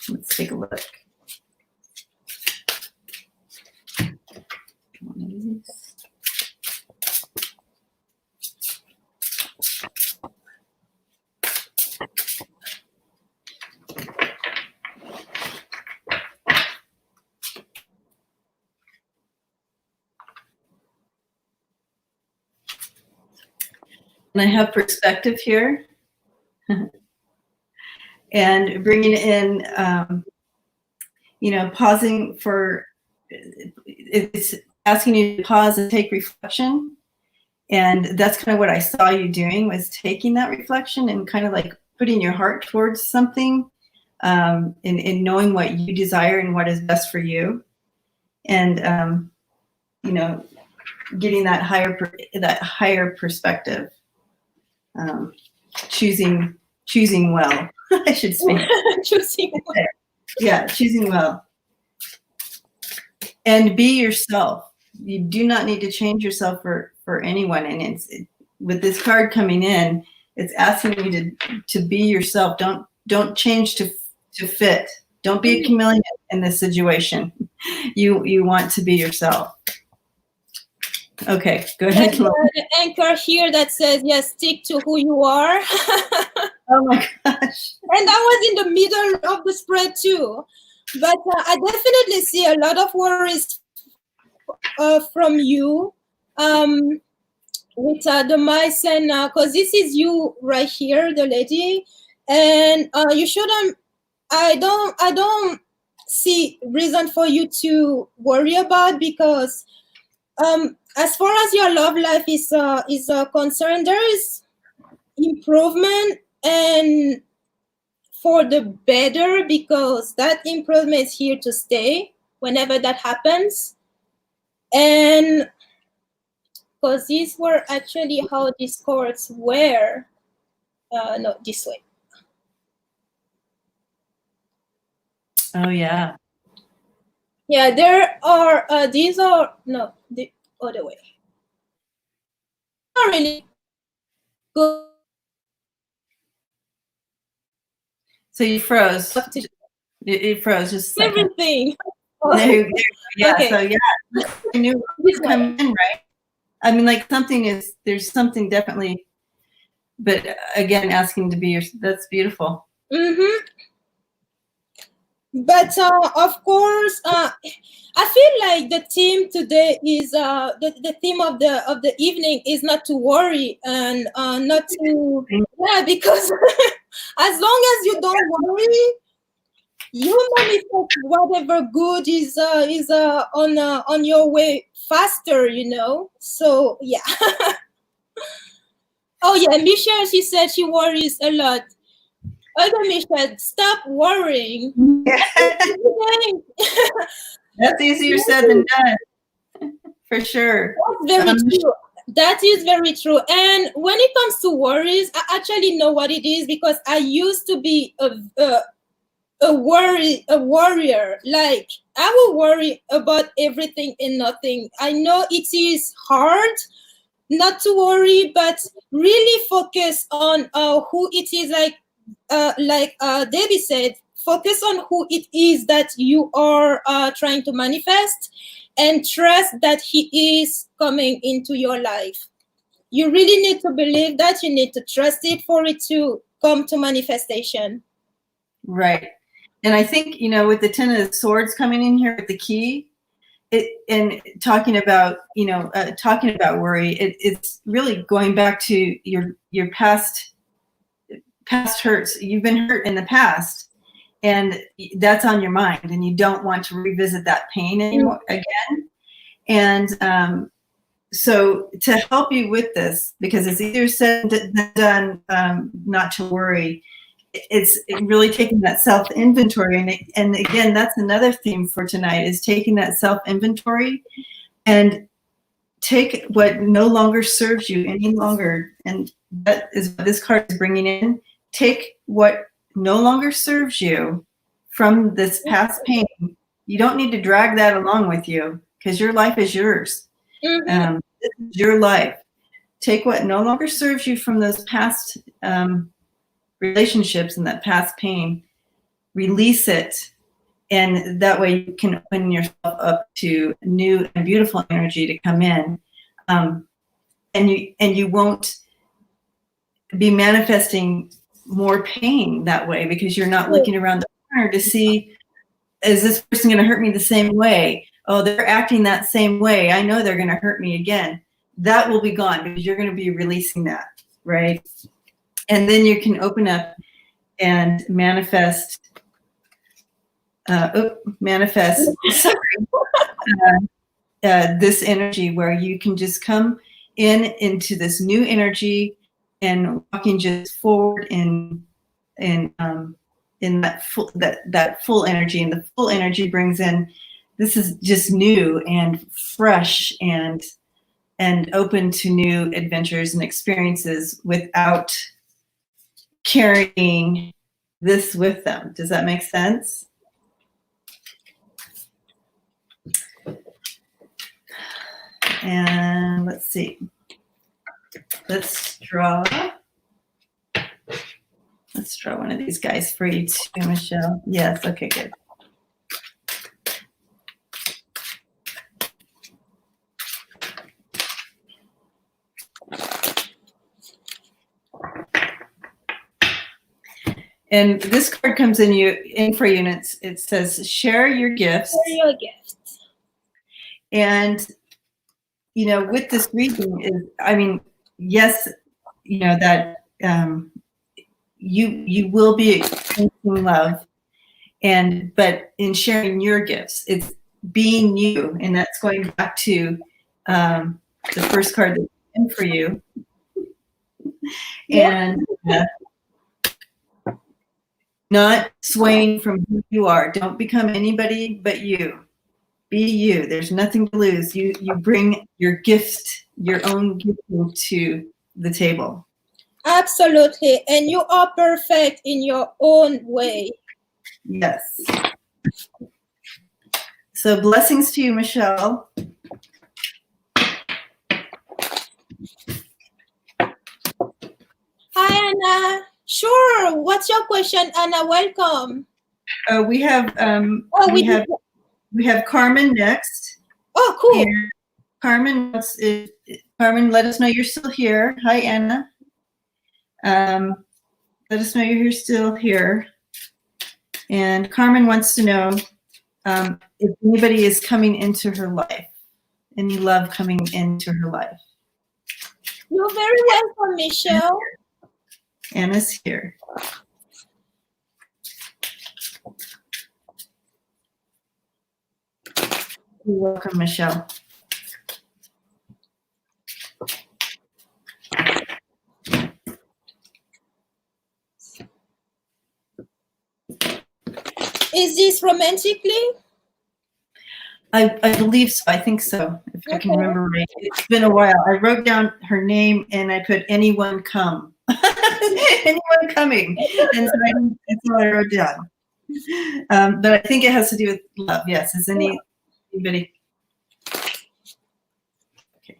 let's take a look. One of these. And I have perspective here. And bringing in, you know, pausing for, it's asking you to pause and take reflection. And that's kind of what I saw you doing, was taking that reflection and kind of like putting your heart towards something, in knowing what you desire and what is best for you. And, you know, getting that higher perspective, choosing well. I should speak. Choosing well. Yeah, choosing well. And be yourself. You do not need to change yourself for anyone. And with this card coming in, it's asking you to be yourself. Don't change to fit. Don't be a chameleon in this situation. You want to be yourself. Okay, go ahead. The anchor here that says, yes, stick to who you are. Oh my gosh. And I was in the middle of the spread too. But I definitely see a lot of worries from you with the mice, and because this is you right here, the lady, and you shouldn't. I don't see reason for you to worry about, because as far as your love life is concerned, there is improvement, and for the better, because that improvement is here to stay whenever that happens. And because these were actually how these cards were. No, this way. Oh yeah. Yeah, there are these are no, the other way. Not really good. So you froze. It froze just a second. Everything. Yeah. Okay. So yeah, I knew it come in, right? I mean, like there's something definitely, but again, asking to be that's beautiful. Mm-hmm. But of course, I feel like the theme today is the theme of the evening is not to worry and not to because as long as you don't worry, you manifest whatever good is on your way faster, So yeah. Oh yeah, Michelle, she said she worries a lot. Okay, Michelle, stop worrying. Yeah. That's easier said than done, for sure. That's very true. That is very true. And when it comes to worries, I actually know what it is, because I used to be a warrior. Like, I will worry about everything and nothing. I know it is hard not to worry, but really focus on who it is. Like Debbie said, focus on who it is that you are trying to manifest, and trust that he is coming into your life. You really need to believe that. You need to trust it for it to come to manifestation. Right. And I think, with the 10 of Swords coming in here with the key, and talking about worry, it's really going back to your past hurts. You've been hurt in the past, and that's on your mind, and you don't want to revisit that pain anymore again. And so to help you with this, because it's easier said than done, not to worry, it's really taking that self-inventory. And again, that's another theme for tonight, is taking that self-inventory and take what no longer serves you any longer. And that is what this card is bringing in. Take what no longer serves you from this past pain. You don't need to drag that along with you, because your life is yours. Mm-hmm. This is your life. Take what no longer serves you from those past relationships and that past pain, release it, and that way you can open yourself up to new and beautiful energy to come in, and you won't be manifesting more pain that way, because you're not looking around the corner to see, is this person going to hurt me the same way? Oh, they're acting that same way. I know they're going to hurt me again. That will be gone, because you're going to be releasing that, right? And then you can open up and manifest this energy, where you can just come into this new energy and walking just forward in that full energy. And the full energy brings in, this is just new and fresh and and open to new adventures and experiences without carrying this with them. Does that make sense? And let's see. Let's draw one of these guys for you too, Michelle. Yes, okay, good. And this card comes in for you, and it says, share your gifts. Share your gifts. And, with this reading yes, that you will be experiencing love, but in sharing your gifts, it's being you, and that's going back to the first card that's in for you. And not swaying from who you are. Don't become anybody but you. Be you. There's nothing to lose. You bring your gift, your own gift to the table. Absolutely. And you are perfect in your own way. Yes. So blessings to you, Michelle. Hi, Anna. Sure. What's your question, Anna? Welcome. We have Carmen next. Oh, cool. And Carmen, let us know you're still here. Hi, Anna. Let us know you're still here. And Carmen wants to know if anybody is coming into her life, any love coming into her life. You're very welcome, Michelle. Anna's here. You're welcome, Michelle. Is this romantically? I believe so. I think so, if I can remember right. It's been a while. I wrote down her name and I put anyone come. Anyone coming. And so that's all I wrote down. But I think it has to do with love. Yes. Is anybody? Okay.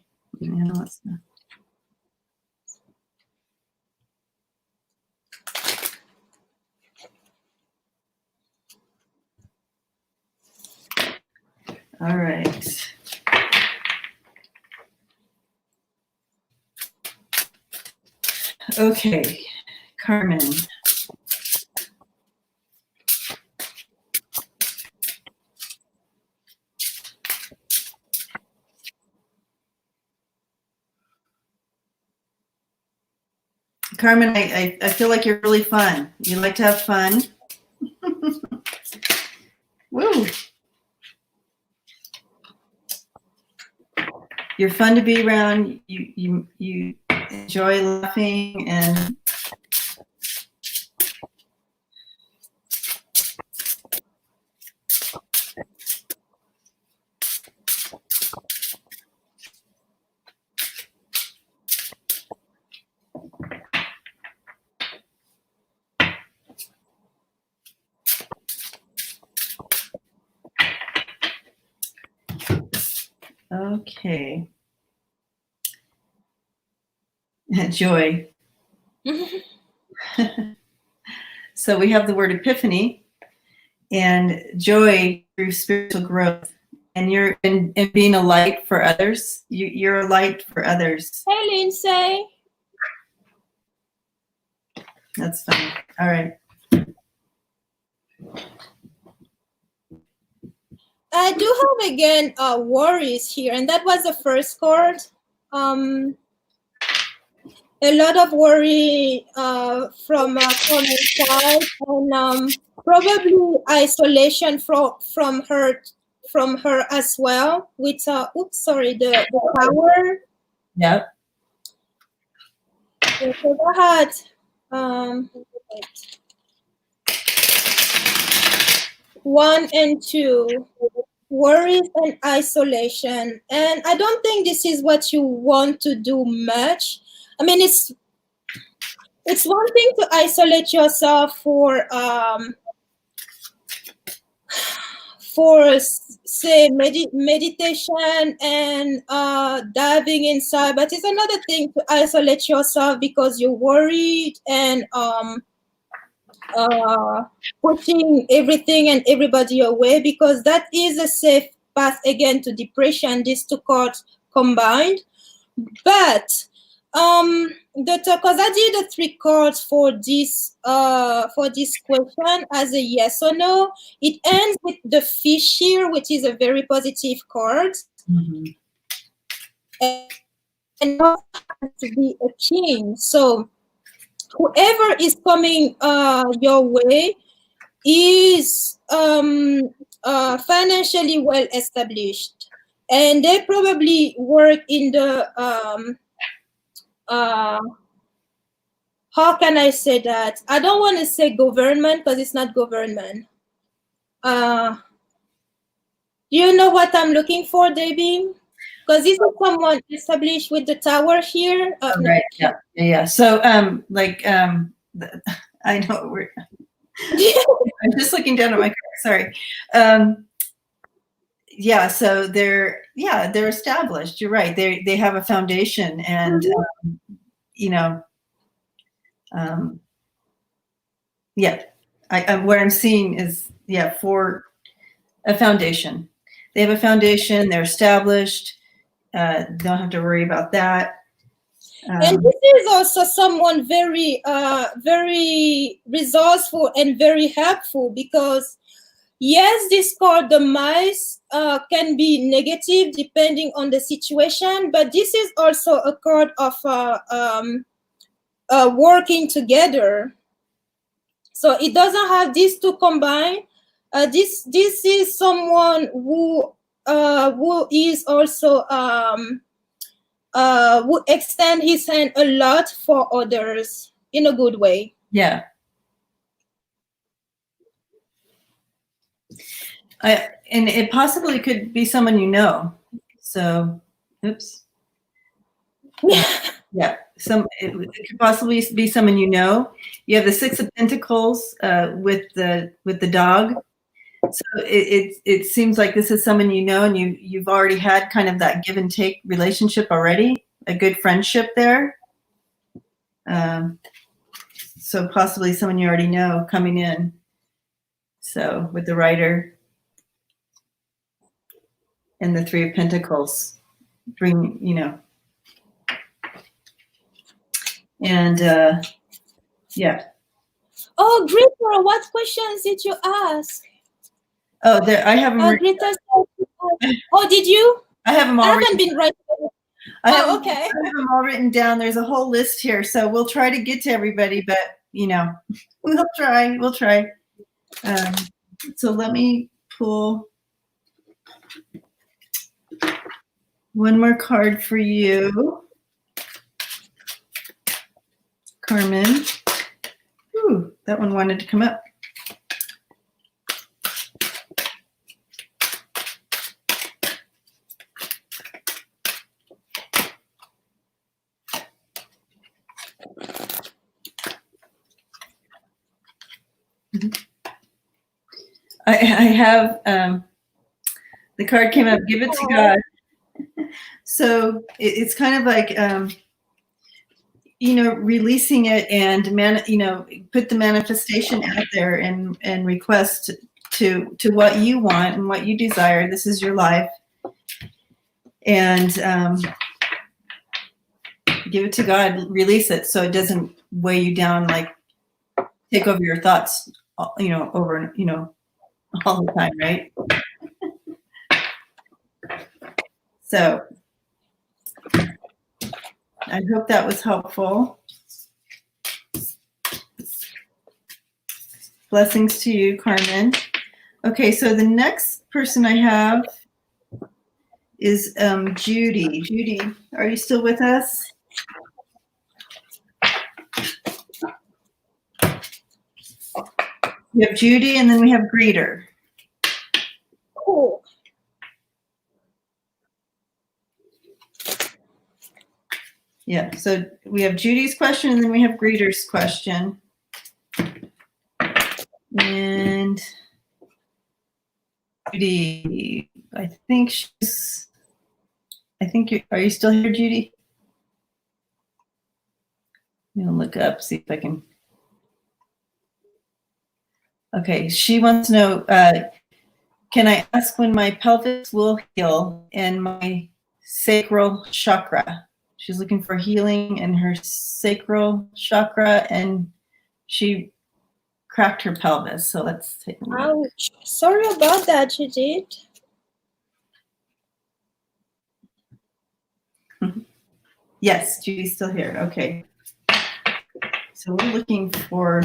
All right. Okay, Carmen. Carmen, I feel like you're really fun. You like to have fun. Woo. You're fun to be around. You enjoy laughing and okay. Joy. So we have the word epiphany and joy through spiritual growth. And you're in being a light for others. You're a light for others. Hey, Lindsay. That's fine. All right. I do have again worries here, and that was the first card. A lot of worry from inside, and probably isolation from her as well. With the power. Yep. So I had 1 and 2. worries and isolation. And I don't think this is what you want to do much. I mean, it's one thing to isolate yourself for say meditation and diving inside, but it's another thing to isolate yourself because you're worried and pushing everything and everybody away, because that is a safe path again to depression, these two cards combined. But because I did the 3 cards for this question as a yes or no, it ends with the fish here, which is a very positive card. Mm-hmm. And has to be a king. So whoever is coming your way is financially well established, and they probably work in the how can I say that? I don't want to say government because it's not government. Do you know what I'm looking for, Debbie? Because this is someone established with the tower here. Right. Yeah. So, I know I'm just looking down at my card. Sorry. Yeah. So they're established. You're right. They have a foundation, and yeah. What I'm seeing is for a foundation. They have a foundation. They're established. Don't have to worry about that. And this is also someone very, very resourceful and very helpful, because yes, this card, the mice, can be negative depending on the situation, but this is also a card of working together. So it doesn't have these two combined. This is someone who is also who extend his hand a lot for others in a good way. Yeah. And it possibly could be someone you know. So, oops. Yeah. It could possibly be someone you know. You have the 6 of Pentacles with the dog. So it seems like this is someone you know, and you've already had kind of that give and take relationship already, a good friendship there. So possibly someone you already know coming in. So with the Rider and the 3 of Pentacles, bring, and yeah. Oh, Greta, what questions did you ask? Oh, there, I have them. Oh, did you? I have them all. I haven't been writing. I have okay. them all written down. There's a whole list here, so we'll try to get to everybody, but we'll try. So let me pull one more card for you, Carmen. Ooh, that one wanted to come up. I have the card came up. Give it to God. So it's kind of like releasing it and put the manifestation out there and request to what you want and what you desire. This is your life, and give it to God. Release it so it doesn't weigh you down, like take over your thoughts. Over all the time, right? So I hope that was helpful. Blessings to you, Carmen. Okay, so the next person I have is Judy. Judy, are you still with us? We have Judy, and then we have Greeter. Cool. Yeah, so we have Judy's question and then we have Greeter's question. And Judy, are you still here, Judy? I'm gonna look up, see if I can. Okay, she wants to know, can I ask when my pelvis will heal and my sacral chakra? She's looking for healing in her sacral chakra and she cracked her pelvis. So let's take a look. Ouch. Sorry about that, Judith. Yes, Judy's still here. Okay. So we're looking for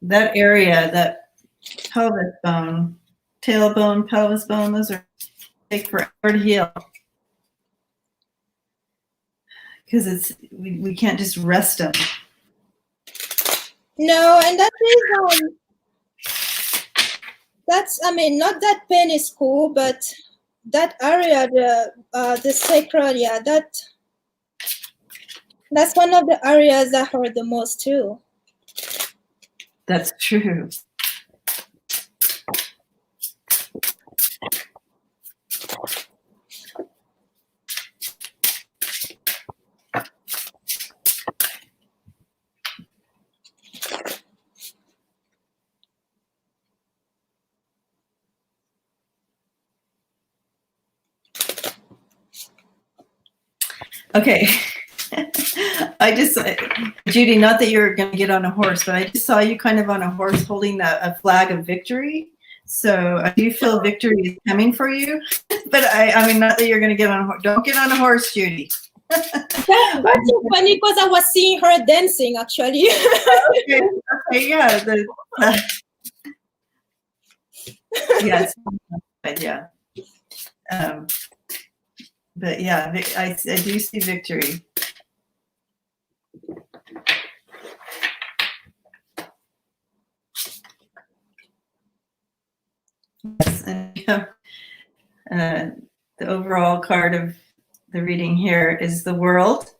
that area, that pelvis bone, tailbone, pelvis bone, those take forever to heal. Because we can't just rest them. No, and that is not that pain is cool, but that area, the sacral, yeah, that's one of the areas that hurt the most too. That's true. Okay. Judy, not that you're going to get on a horse, but I just saw you kind of on a horse holding a flag of victory. So I do feel victory is coming for you. But I mean, not that you're going to get on a horse. Don't get on a horse, Judy. That's so funny because I was seeing her dancing actually. Okay, yeah. Yes. Yeah. But yeah, I do see victory. Yes, and the overall card of the reading here is the World.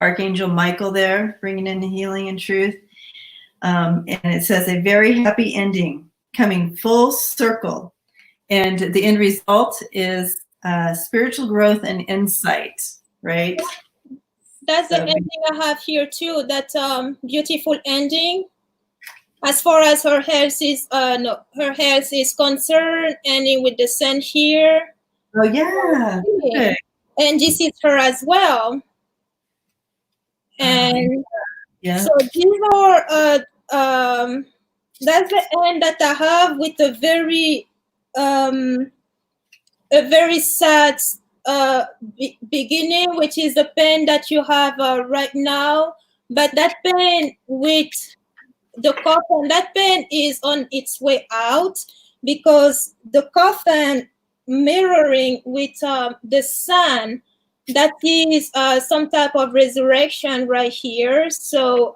Archangel Michael there, bringing in the healing and truth. And it says a very happy ending, coming full circle. And the end result is spiritual growth and insight, right? That's the ending I have here too. That beautiful ending. As far as her health is concerned, ending with the sun here. Oh yeah. Okay. And this is her as well. And yeah. So these are that's the end that I have with a very sad beginning, which is the pain that you have right now. But that pain with the coffin, that pain is on its way out because the coffin mirroring with the sun, that is some type of resurrection right here. So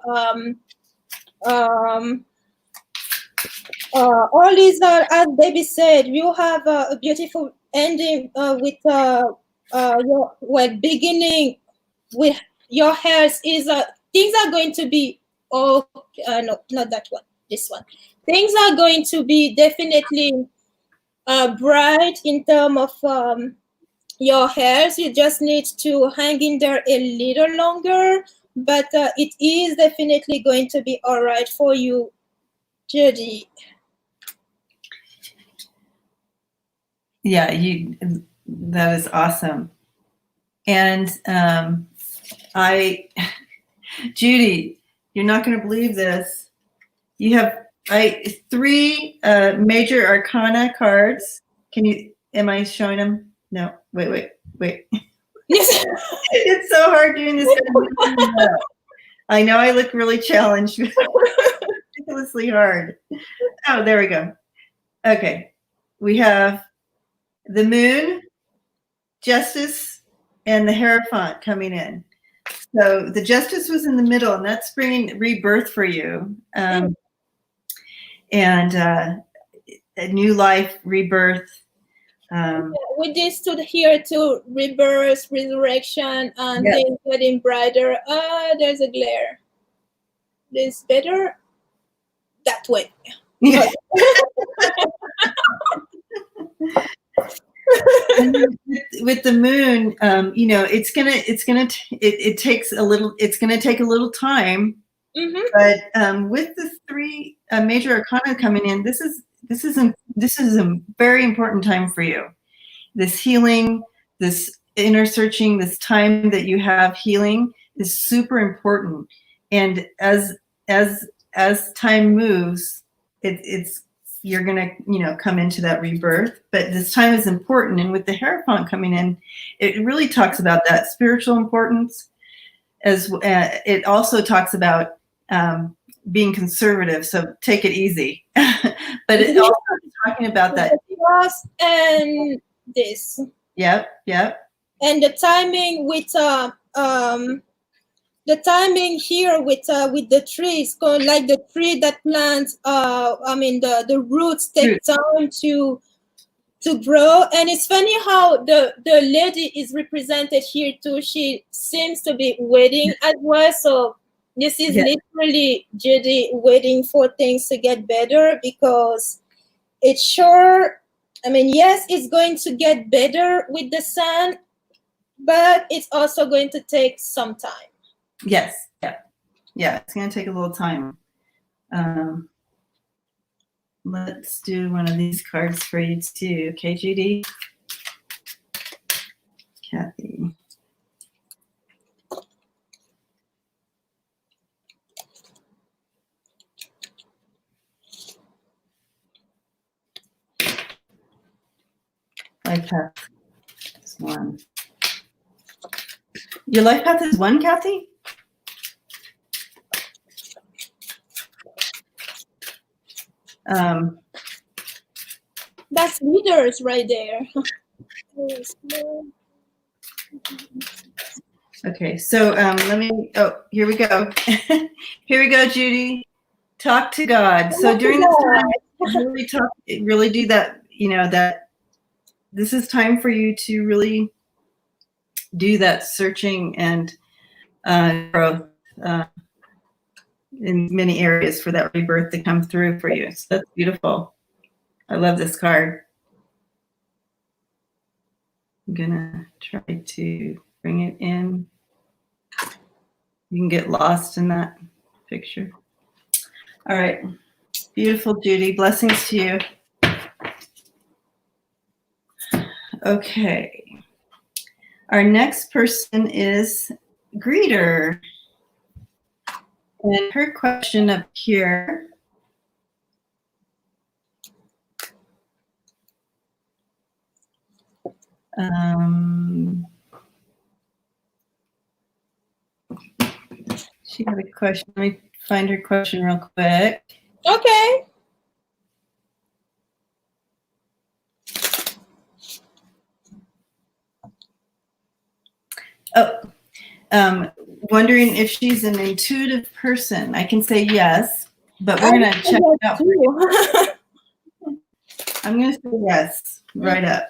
all these are, as Debbie said, you have a beautiful ending with your beginning with your health is things are going to be no, not that one, this one. Things are going to be definitely bright in terms of your health. You just need to hang in there a little longer, but it is definitely going to be all right for you, Judy. Yeah, that is awesome. And Judy, you're not going to believe this. You have 3 major arcana cards. Am I showing them? No, wait. It's so hard doing this. I know I look really challenged. Ridiculously hard. Oh, there we go. Okay. We have the Moon, Justice, and the Hierophant coming in. So the Justice was in the middle, and that's bringing rebirth for you. And a new life, rebirth. We just stood here to rebirth, resurrection, and Yes. things getting brighter. There's a glare. This better that way. Yeah. With the moon, you know, it's gonna take a little time. Mm-hmm. But with the three major arcana coming in, this is a very important time for you. This healing, this inner searching, this time that you have healing is super important. And as time moves, you're gonna, you know, come into that rebirth. But this time is important. And with the Hierophant coming in, it really talks about that spiritual importance. As it also talks about being conservative, so take it easy. But it also is talking about that. Trust and this. Yep. And the timing with the timing here with the trees, going like the tree that plants. I mean the roots take time to grow, and it's funny how the lady is represented here too. She seems to be waiting as well. So this is literally Judy waiting for things to get better, because it's sure. I mean, yes, it's going to get better with the sun, but it's also going to take some time. Yes. Yeah. It's going to take a little time. Let's do one of these cards for you too. Okay, Judy. Kathy. Life path is 1. Your life path is 1, Kathy? That's leaders right there. Okay, so let me. Oh, here we go. Here we go, Judy. Talk to God. So during this time, really do that. You know that this is time for you to really do that searching and growth in many areas for that rebirth to come through for you. So that's beautiful. I love this card. I'm gonna try to bring it in. You can get lost in that picture. All right. Beautiful, Judy. Blessings to you. Okay. Our next person is Greeter. And her question up here. She had a question. Let me find her question real quick. Okay. Oh, wondering if she's an intuitive person. I can say yes, but we're going to check it out. I'm going to say yes, right up.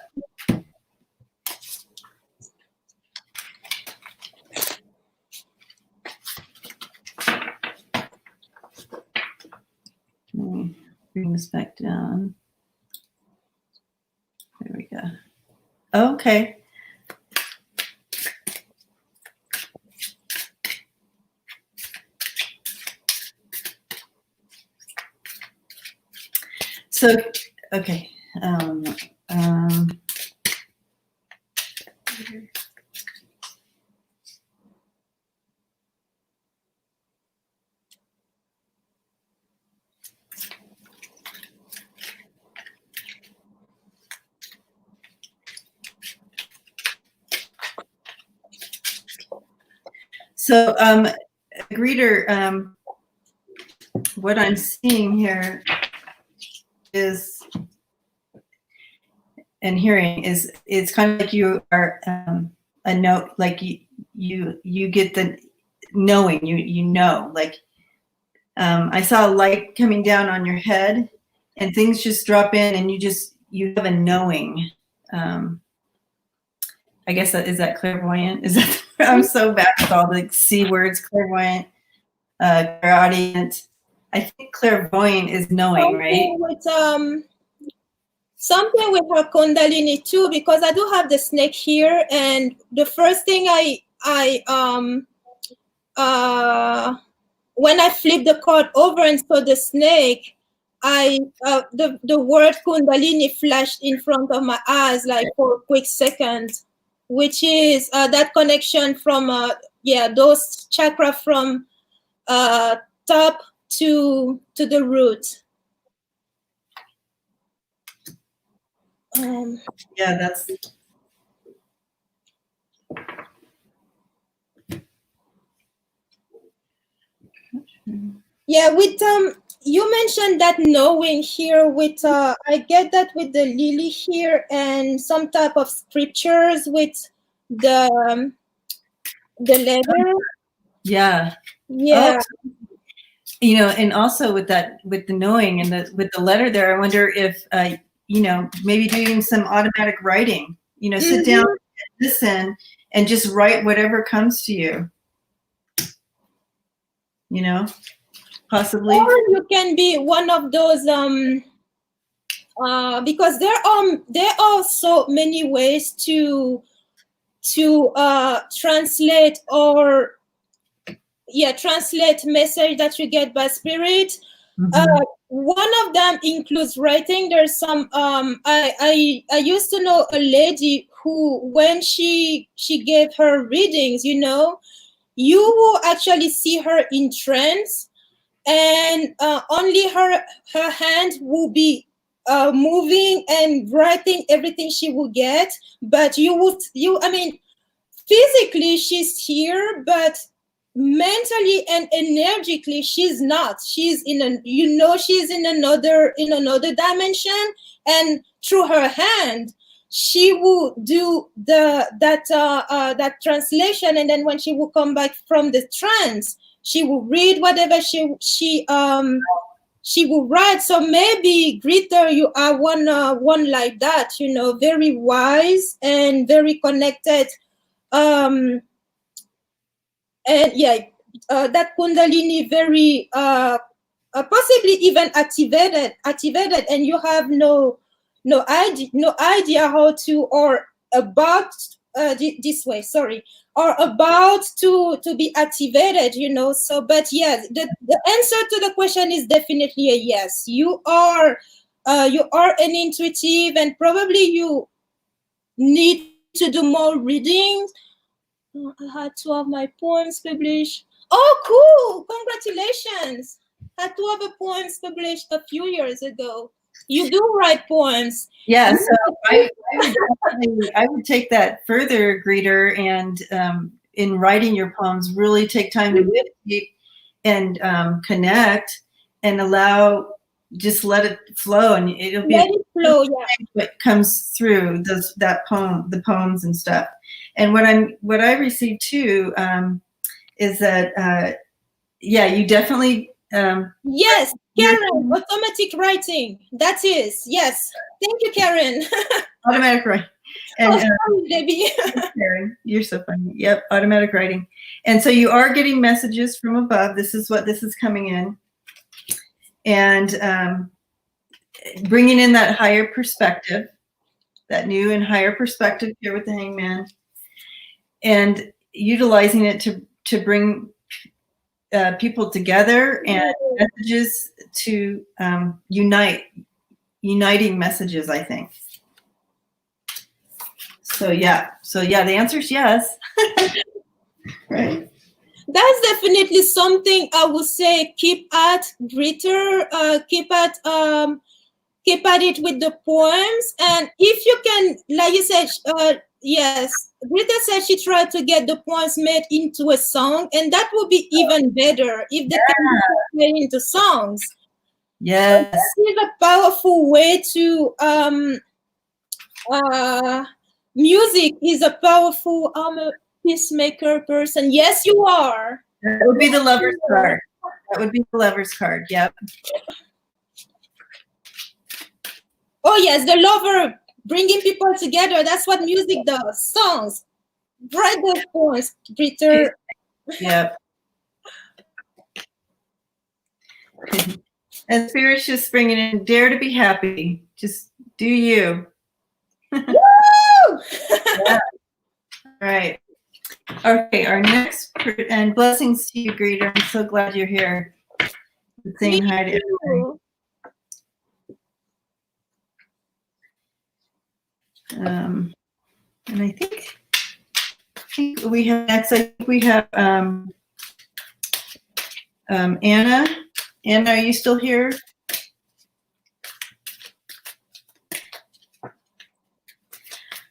Let me bring this back down. There we go. Okay. So, okay. So, Greeter, what I'm seeing here is, and hearing is, it's kind of like you are a note, like you get the knowing, you know, like I saw a light coming down on your head, and things just drop in, and you have a knowing. I guess is that clairvoyant? Is that I'm so bad with all the C words, clairvoyant, clairaudient. I think clairvoyant is knowing, right? Something with her Kundalini too, because I do have the snake here, and the first thing when I flipped the card over and saw the snake, the word Kundalini flashed in front of my eyes like for a quick second, which is that connection from those chakra from top to the root. Yeah, that's. Yeah, with you mentioned that knowing here with I get that with the lily here and some type of scriptures with the letter. Yeah. Yeah. Oh, you know, and also with the knowing and with the letter there, I wonder if you know, maybe doing some automatic writing. You know, sit down and listen and just write whatever comes to you. You know, possibly. Or you can be one of those because there are so many ways to translate or translate message that you get by spirit. One of them includes writing. There's some I used to know a lady who, when she gave her readings, you know, you will actually see her in trance, and only her hand will be moving and writing everything she will get, but I mean, physically she's here, but mentally and energetically she's not. She's she's in another dimension, and through her hand she will do that translation, and then when she will come back from the trance, she will read whatever she will write. So maybe, Greta, you are one like that, you know, very wise and very connected. And that Kundalini very possibly even activated, and you have no idea how to, or about this way, sorry, or about to be activated, you know. So, but yeah, the answer to the question is definitely a yes. You are an intuitive, and probably you need to do more readings. I had 2 of my poems published. Oh, cool! Congratulations! I had 2 of the poems published a few years ago. You do write poems. Yeah, so I would take that further, Greeter, and in writing your poems, really take time to meditate and connect and allow, just let it flow, and it'll be what comes through the poems and stuff. And what I received too is that you definitely yes, Karen, automatic writing. That is, yes. Thank you, Karen. Automatic writing. And sorry, Debbie. Karen, you're so funny. Yep, automatic writing. And so you are getting messages from above. This is coming in, and bringing in that higher perspective, that new and higher perspective here with the Hangman, and utilizing it to bring people together, and messages to uniting messages, I think. So the answer is yes. Right. That's definitely something I would say. Keep at, Greeter. Keep at it with the poems, and if you can, like you said, yes, Greta said she tried to get the poems made into a song, and that would be even better if they can be made into songs. Yes, this is a powerful way to music is a powerful. I'm a peacemaker person. Yes, you are. That would be the Lover's card. That would be the Lover's card. Yep. Oh yes, the lover, bringing people together. That's what music does. Songs, bright those points, Peter. Yep. And Spirit's just bringing in, dare to be happy. Just do you. Woo! Yeah. All right. Okay, our next, and blessings to you, Greeter. I'm so glad you're here. Saying hi to everybody. And I think we have next. I think we have Anna. Anna, are you still here?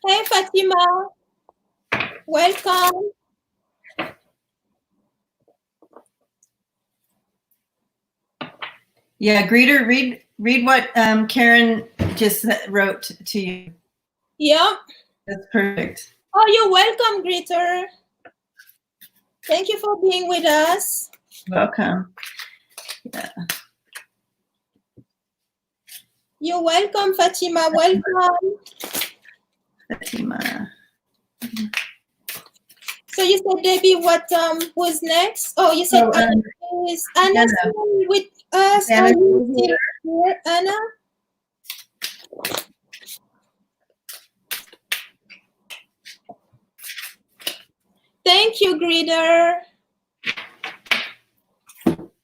Hey, Fatima. Welcome. Yeah, Greeter, read what Karen just wrote to you. Yep. That's perfect. Oh, you're welcome, Greeter. Thank you for being with us. Welcome. Yeah. You're welcome, Fatima. Welcome. Fatima. So you said, Debbie, what was next? Oh, you said Anna is Anna still with us? Anna, Are you still here, Anna? Thank you, Greeter.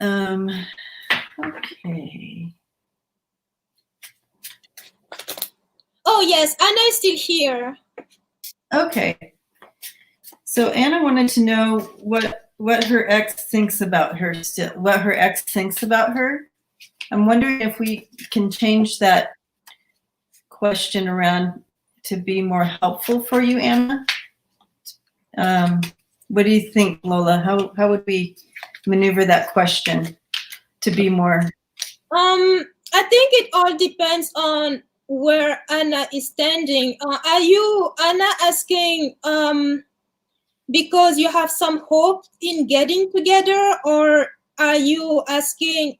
Okay. Oh yes, Anna is still here. Okay. So Anna wanted to know what her ex thinks about her still. What her ex thinks about her. I'm wondering if we can change that question around to be more helpful for you, Anna. What do you think, Lola? How would we maneuver that question to be more? I think it all depends on where Anna is standing. Are you, Anna, asking because you have some hope in getting together, or are you asking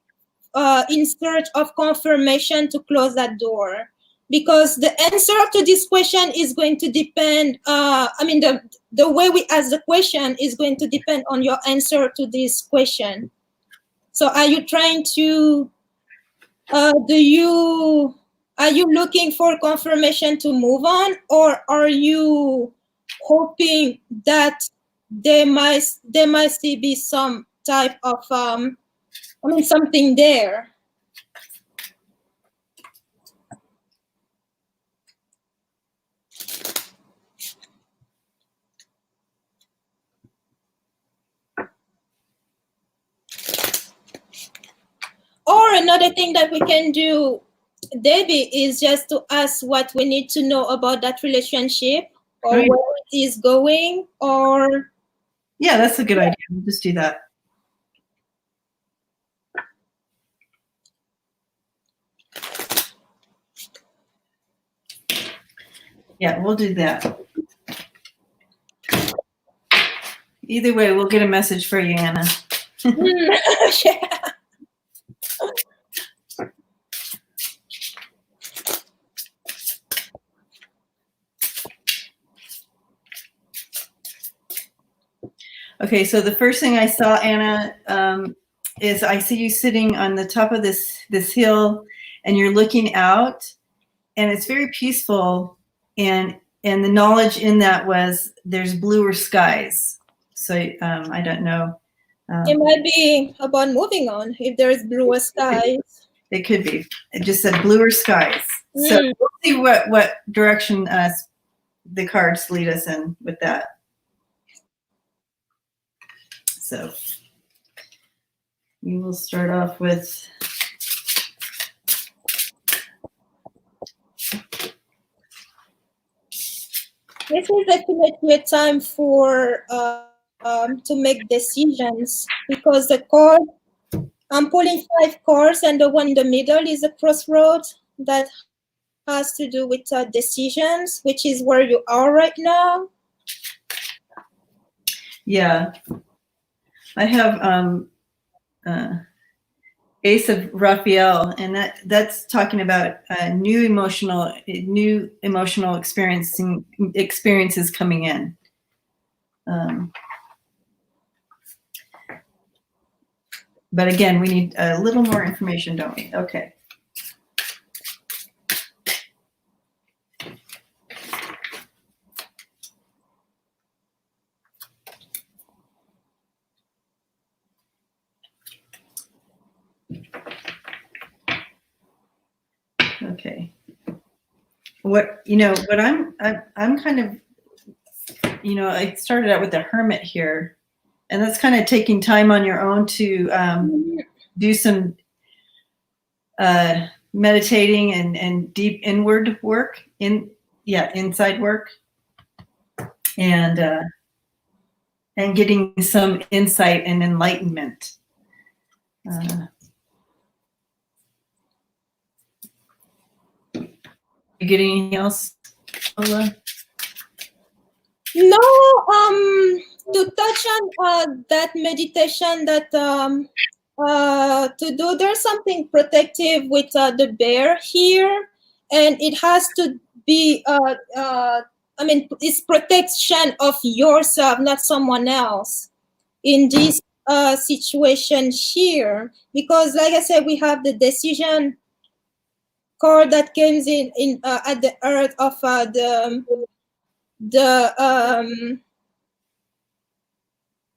in search of confirmation to close that door? Because the answer to this question is going to depend, the way we ask the question is going to depend on your answer to this question. So are you trying to, are you looking for confirmation to move on, or are you hoping that there might still be some type of, something there? Or another thing that we can do, Debbie, is just to ask what we need to know about that relationship, or Right. where it is going, or... Yeah, that's a good idea. We'll just do that. Yeah, we'll do that. Either way, we'll get a message for you, Anna. Yeah. Okay, so the first thing I saw, Anna, is I see you sitting on the top of this hill, and you're looking out, and it's very peaceful, and the knowledge in that was there's bluer skies. So I don't know. It might be about moving on if there's bluer skies. It could be. It just said bluer skies. So we'll see what direction the cards lead us in with that. So we will start off with this is definitely a time for to make decisions, because the card, I'm pulling 5 cards, and the one in the middle is a crossroad that has to do with decisions, which is where you are right now. Yeah. I have Ace of Raphael, and that's talking about new emotional experiences coming in. But again, we need a little more information, don't we? Okay. Okay. What I'm kind of, I started out with the Hermit here, and that's kind of taking time on your own to do some meditating and deep inward work, inside work, and getting some insight and enlightenment. You get anything else, Ola? No, to touch on that meditation that to do, there's something protective with the bear here, and it has to be it's protection of yourself, not someone else in this situation here, because like I said, we have the decision card that comes in at the earth of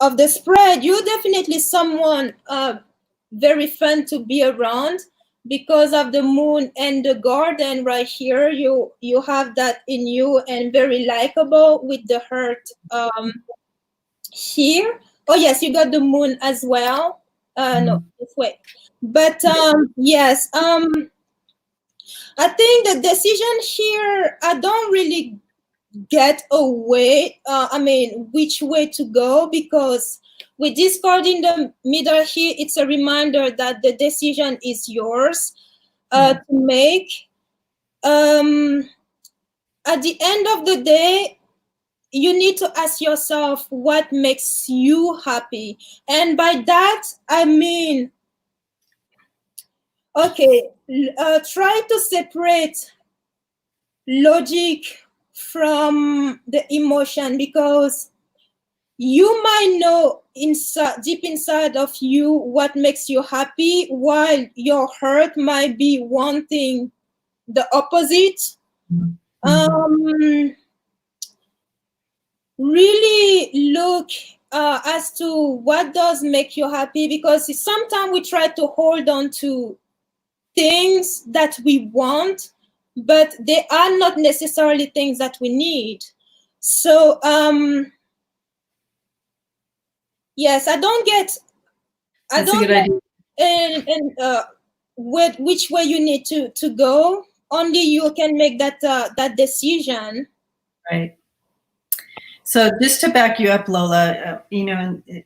of the spread. You're definitely someone very fun to be around because of the moon and the garden right here. You have that in you, and very likable with the heart here. Oh yes, you got the moon as well. No, this way. But yes, I think the decision here, I don't really get a way, which way to go, because with this card in the middle here, it's a reminder that the decision is yours to make. At the end of the day, you need to ask yourself what makes you happy. And by that, I mean, okay, try to separate logic from the emotion, because you might know deep inside of you what makes you happy, while your heart might be wanting the opposite. Really look as to what does make you happy, because sometimes we try to hold on to things that we want, but they are not necessarily things that we need. So yes, I don't get which way you need to go. Only you can make that decision. Right. So just to back you up, Lola,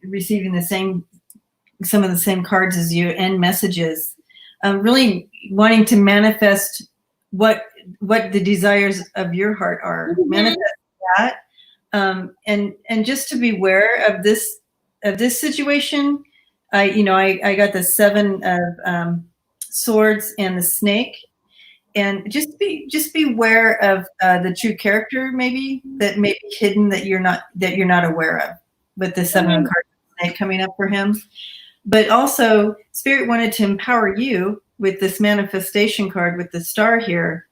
receiving some of the same cards as you and messages, really wanting to manifest what the desires of your heart are, manifest that, and just to be aware of this situation. I got the 7 of swords and the snake, and just be aware of the true character maybe that may be hidden that you're not aware of, with the 7 of cards snake coming up for him. But also, Spirit wanted to empower you with this manifestation card with the star here,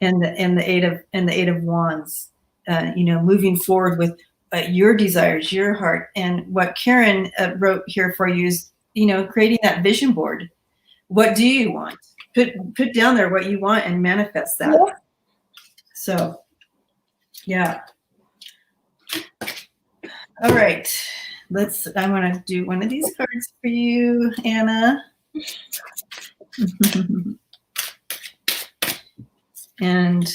and the 8 of wands. Moving forward with your desires, your heart, and what Karen wrote here for you is, creating that vision board. What do you want? Put down there what you want and manifest that. Yeah. So, yeah. All right. I want to do one of these cards for you, Anna. And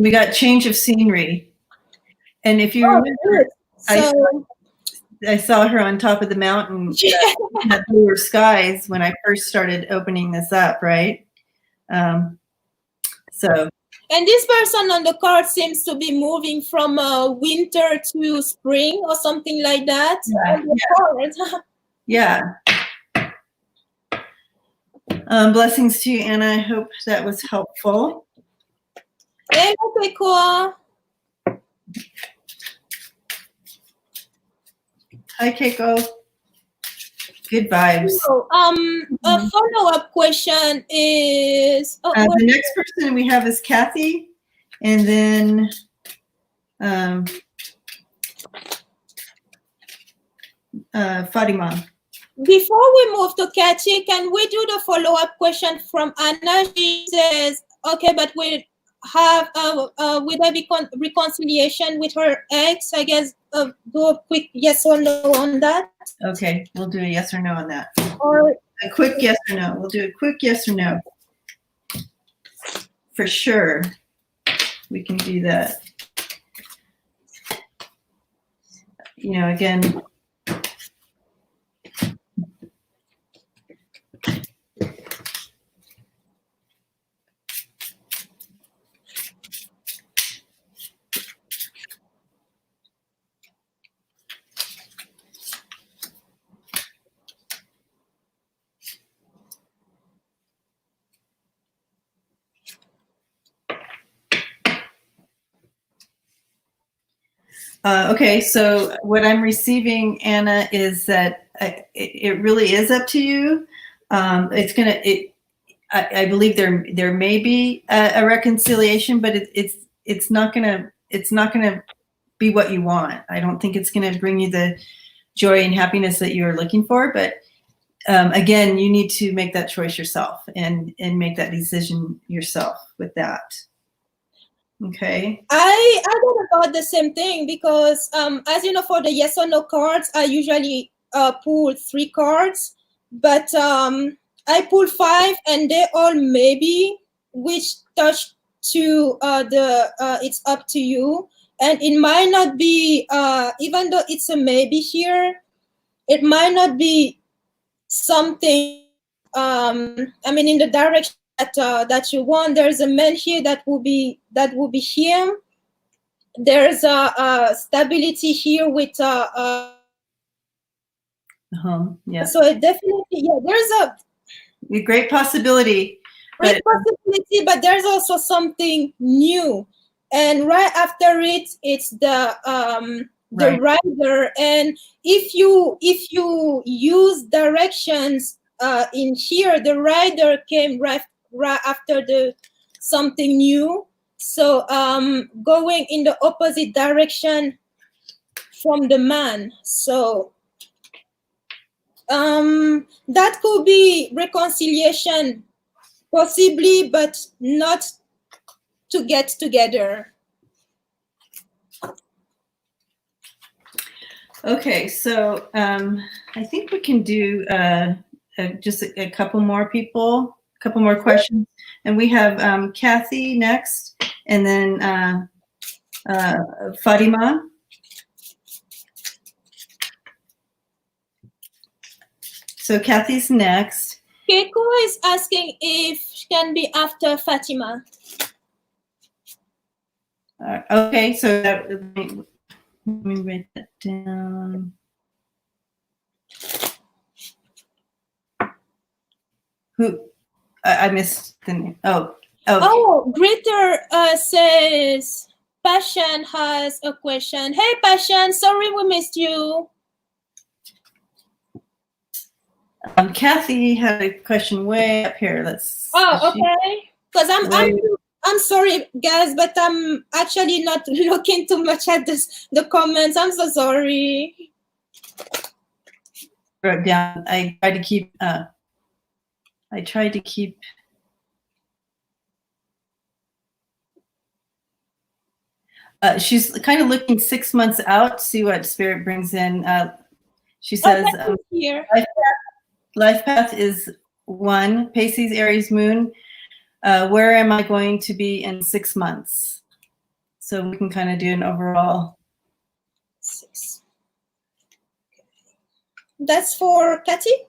we got change of scenery. And if you remember, I saw her on top of the mountain, had bluer skies when I first started opening this up, right? So And this person on the card seems to be moving from winter to spring or something like that. Yeah. Blessings to you, Anna. I hope that was helpful. Hey, Keiko. Hi, Keiko. Good vibes. So, a follow-up question is... the next person we have is Kathy, and then Fatima. Before we move to Kathy, can we do the follow-up question from Anna? She says, okay, but we have, will there be reconciliation with her ex? I guess do a quick yes or no on that. Okay, we'll do a yes or no on that. Or a quick yes or no. We'll do a quick yes or no. For sure, we can do that. You know, again, okay, so what I'm receiving, Anna, is that it really is up to you. It's gonna. I believe there may be a reconciliation, but it's not gonna be what you want. I don't think it's gonna bring you the joy and happiness that you're looking for. But again, you need to make that choice yourself and make that decision yourself with that. Okay. I thought about the same thing because, as you know, for the yes or no cards, I usually pull 3 cards, but I pull 5, and they all maybe, which touch to it's up to you, and it might not be, even though it's a maybe here, it might not be something. I mean, in the direction that you want. There's a man here that will be him. There's a stability here with yeah. So it definitely, there's a great possibility. Great possibility, but there's also something new. And right after it, it's the rider. And if you use directions in here, the rider came right after the something new. So going in the opposite direction from the man. So that could be reconciliation, possibly, but not to get together. Okay, so I think we can do just a couple more people, a couple more questions. And we have Kathy next, and then Fatima. So Kathy's next. Keiko is asking if she can be after Fatima. Okay, so let me write that down. Who? I missed the name. Oh. Oh, Gritter says Passion has a question. Hey, Passion, sorry we missed you. Kathy had a question way up here. Okay. Because I'm sorry, guys, but I'm actually not looking too much at the comments. I'm so sorry. Wrote down. I tried to keep. She's kind of looking 6 months out to see what Spirit brings in. She says, here. Life path is 1, Pisces, Aries, Moon. Where am I going to be in 6 months? So we can kind of do an overall. 6. That's for Kathy?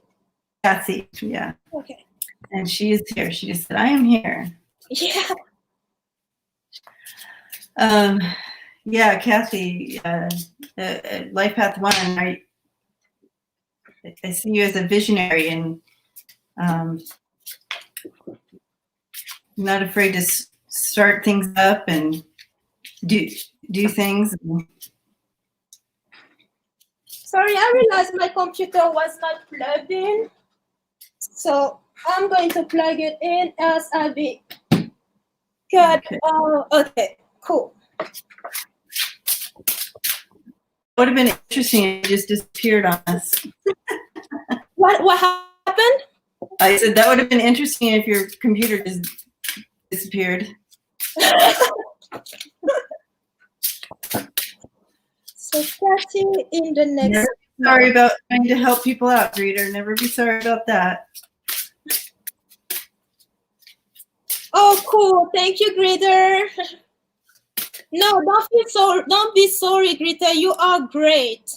Kathy, yeah. Okay. And she is here. She just said, I am here. Yeah. Yeah, Kathy, Life Path One, I see you as a visionary and not afraid to start things up and do things. Sorry, I realized my computer was not plugged in. So I'm going to plug it in as I be. Good. Okay. Okay, cool. Would have been interesting if it just disappeared on us. What happened? I said that would have been interesting if your computer just disappeared. So Kathy in the next. Never be sorry about trying to help people out, reader. Never be sorry about that. Oh, cool. Thank you, Greeter. No, don't be sorry, Greeter. You are great.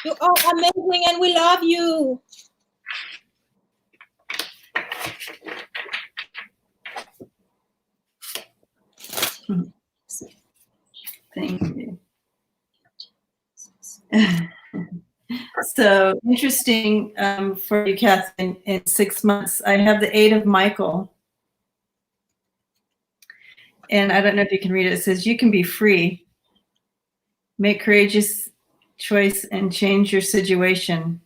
You are amazing and we love you. Thank you. So interesting for you, Kathy, in 6 months. I have the 8 of Michael. And I don't know if you can read it. It says, you can be free. Make courageous choice and change your situation.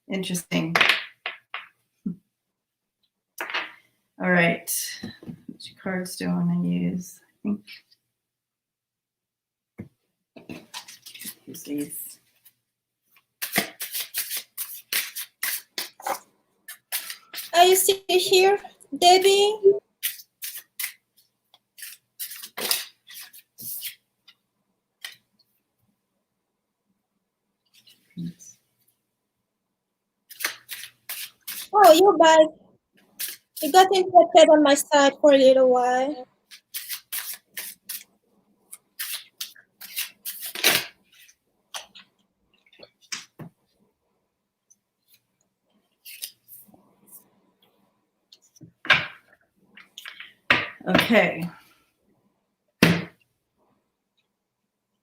Interesting. All right. Which cards do I want to use? I think use these. Are you still here, Debbie? Oh, you're back. You got infected on my side for a little while. Okay.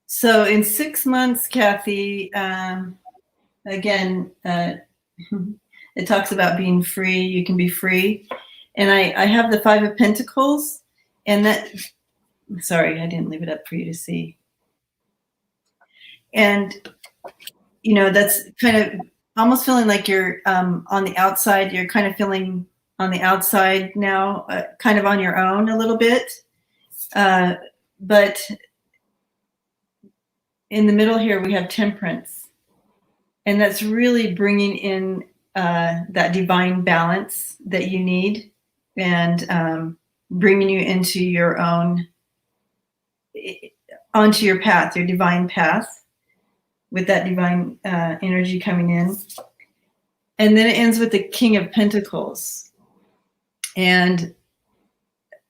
So in 6 months, Kathy, again, it talks about being free. You can be free. And I have the 5 of Pentacles. And that, sorry, I didn't leave it up for you to see. And, you know, that's kind of almost feeling like you're on the outside. You're kind of feeling on the outside now, kind of on your own a little bit. But in the middle here, we have Temperance. And that's really bringing in that divine balance that you need and bringing you into your own, onto your path, your divine path, with that divine energy coming in. And then it ends with the King of Pentacles. And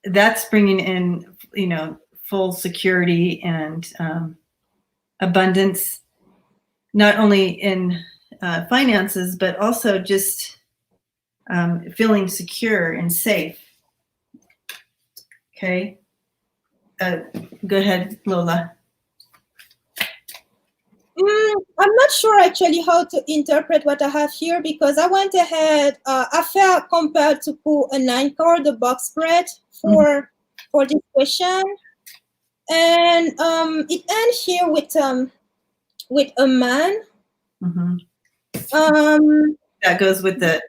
that's bringing in, you know, full security and abundance, not only in finances, but also just feeling secure and safe. Okay. Go ahead, Lola. I'm not sure actually how to interpret what I have here because I went ahead, I felt compelled to pull a 9 card, the box spread for this question. And it ends here with a man. Mm-hmm. That goes with the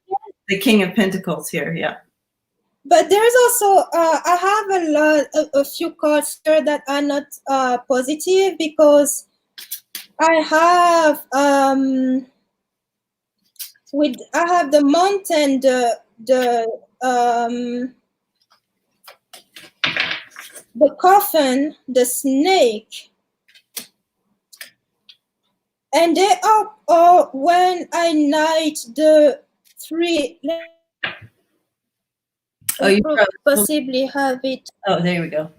King of Pentacles here, yeah. But there's also, I have a few cards here that are not positive because I have I have the mountain, the coffin, the snake, and they are when I knight the 3. Oh, you possibly have it. Oh, there we go.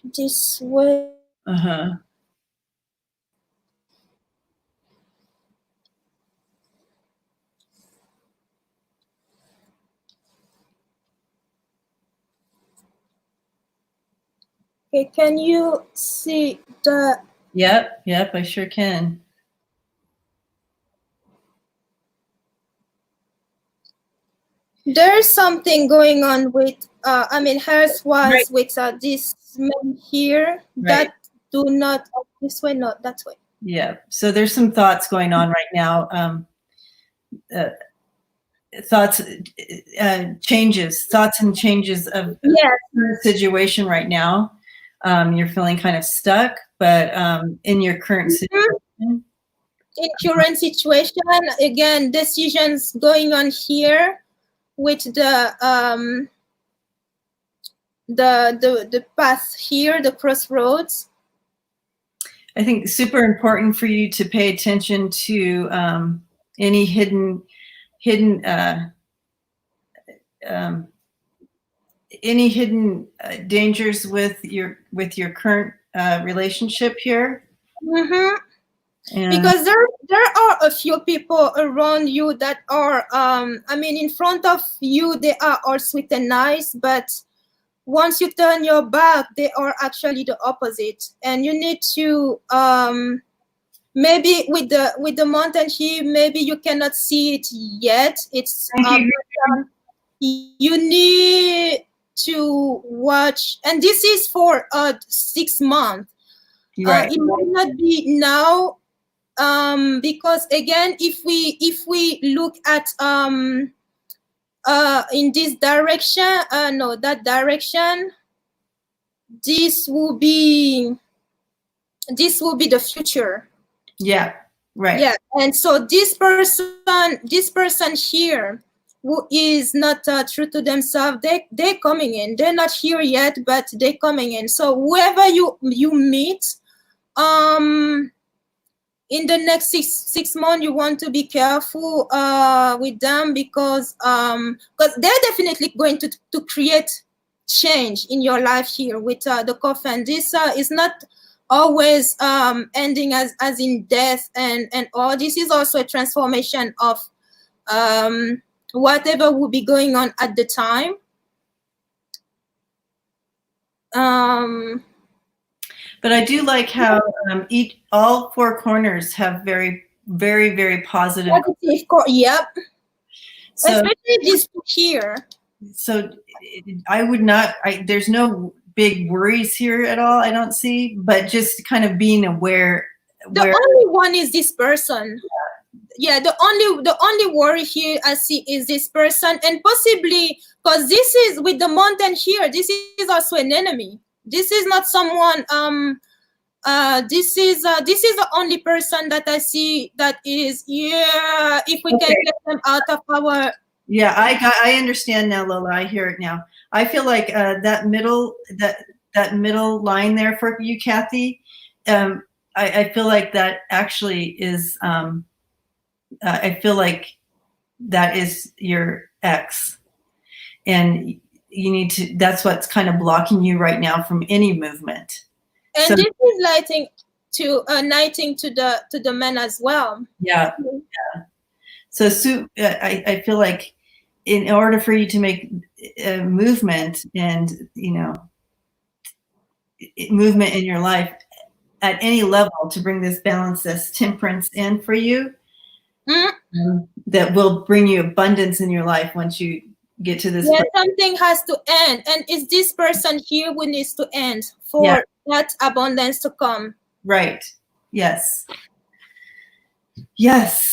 This way. Uh-huh. Okay, can you see the? Yep, I sure can. There's something going on with, I mean, health-wise, Right. with this man here that do not, this way, not that way. Yeah, so there's some thoughts going on right now. Thoughts and changes of the situation right now. You're feeling kind of stuck, but in your current situation. In current situation, again, decisions going on here with the path here, the crossroads. I think super important for you to pay attention to any hidden dangers with your current relationship here. Mm-hmm. Because there are a few people around you that are, I mean, in front of you, they are all sweet and nice, but once you turn your back, they are actually the opposite. And you need to, maybe with the mountain here, maybe you cannot see it yet. It's you need to watch, and this is for 6 months. Right. It might not be now. Because again, if we look at in this direction, no, that direction, this will be the future. Yeah, right. Yeah, and so this person here who is not true to themselves, they're coming in. They're not here yet, but they're coming in. So whoever you meet, in the next six months, you want to be careful with them, because they're definitely going to create change in your life here with the coffin. This is not always ending as in death and all. This is also a transformation of whatever will be going on at the time. But I do like how all four corners have very, very, very positive. Yep. So, especially this here. So I would not. There's no big worries here at all. I don't see, but just kind of being aware. The only one is this person. Yeah, the only worry here I see is this person, and possibly because this is with the mountain here. This is also an enemy. This is not someone. This is the only person that I see that is. Yeah, if we can get them out of our. Yeah, I understand now, Lola. I hear it now. I feel like that middle line there for you, Kathy. I feel like that actually is. I feel like that is your ex, and you need to. That's what's kind of blocking you right now from any movement. And so, this is lighting to the men as well. Yeah, yeah. So Sue, I feel like in order for you to make a movement and movement in your life at any level to bring this balance, this temperance in for you, that will bring you abundance in your life once you get to this. Yeah, something has to end, and it's this person here who needs to end for that abundance to come. Right. Yes. Yes.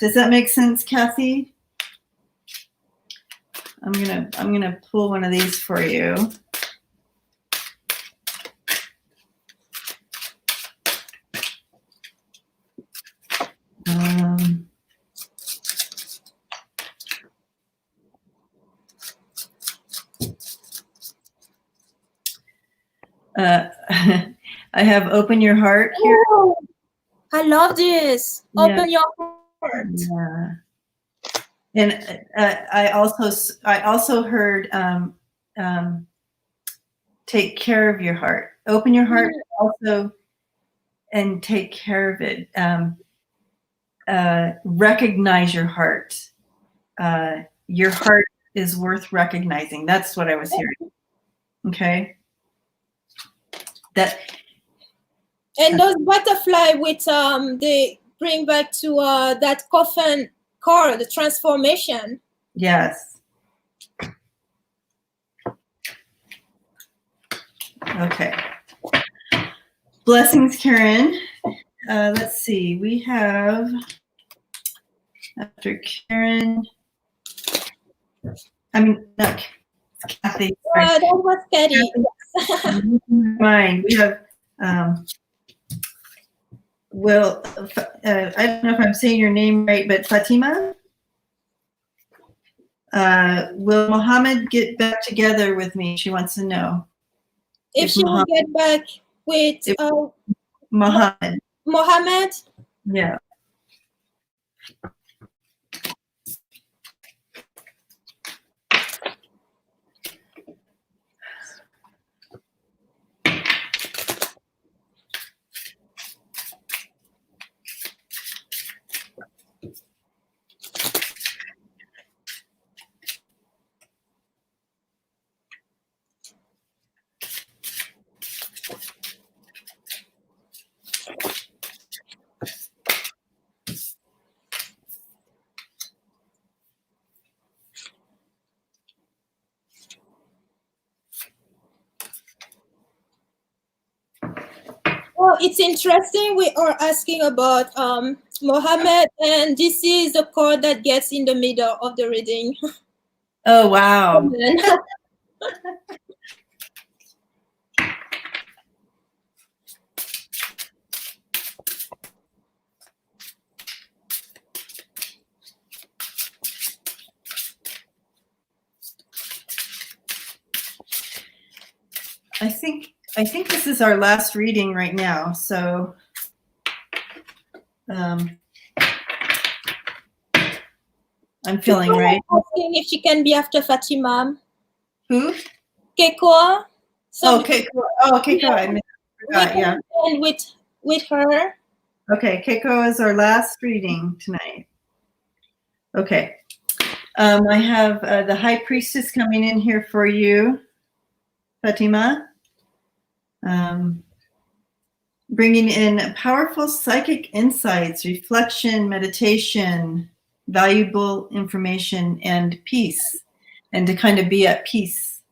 Does that make sense, Kathy? I'm gonna pull one of these for you. I have open your heart here. Oh, I love this. Open your heart. Yeah. And I also heard take care of your heart. Open your heart also, and take care of it. Recognize your heart. Your heart is worth recognizing. That's what I was hearing. Okay. That And those butterfly with they bring back to that coffin car, the transformation. yes. Okay. Blessings, Karen. Let's see. We have after Karen. I mean, not Kathy. That was Kathy. Mine. We have. Will, I don't know if I'm saying your name right, but Fatima? Will Muhammad get back together with me? She wants to know. If she will get back with Muhammad. Mohammed? Yeah. Well, it's interesting. We are asking about Mohammed, and this is the card that gets in the middle of the reading. Oh, wow. I think this is our last reading right now, so I'm feeling right. Asking if she can be after Fatima. Who? Keiko. Oh, Keiko. Oh, Keiko. I forgot. Yeah. And with her. Okay, Keiko is our last reading tonight. Okay. I have the High Priestess coming in here for you, Fatima. Bringing in powerful psychic insights, reflection, meditation, valuable information, and peace, and to kind of be at peace.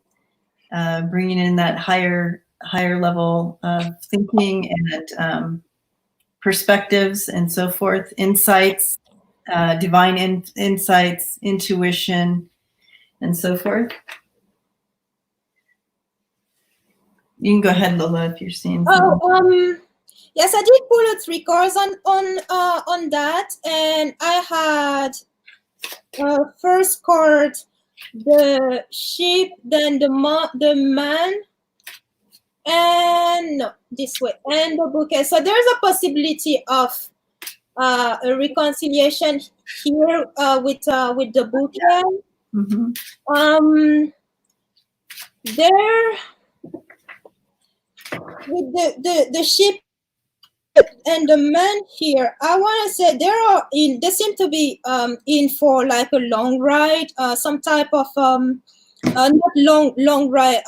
Bringing in that higher level of thinking and perspectives and so forth, insights, divine insights, intuition, and so forth. You can go ahead, Lola, if you're seeing something. Yes, I did pull out 3 cards on that, and I had first card the sheep, then the man, and no, this way, and the bouquet. So there's a possibility of a reconciliation here with the bouquet. Mm-hmm. There with the sheep and the man here, I want to say they seem to be in for like a long ride, some type of not long ride,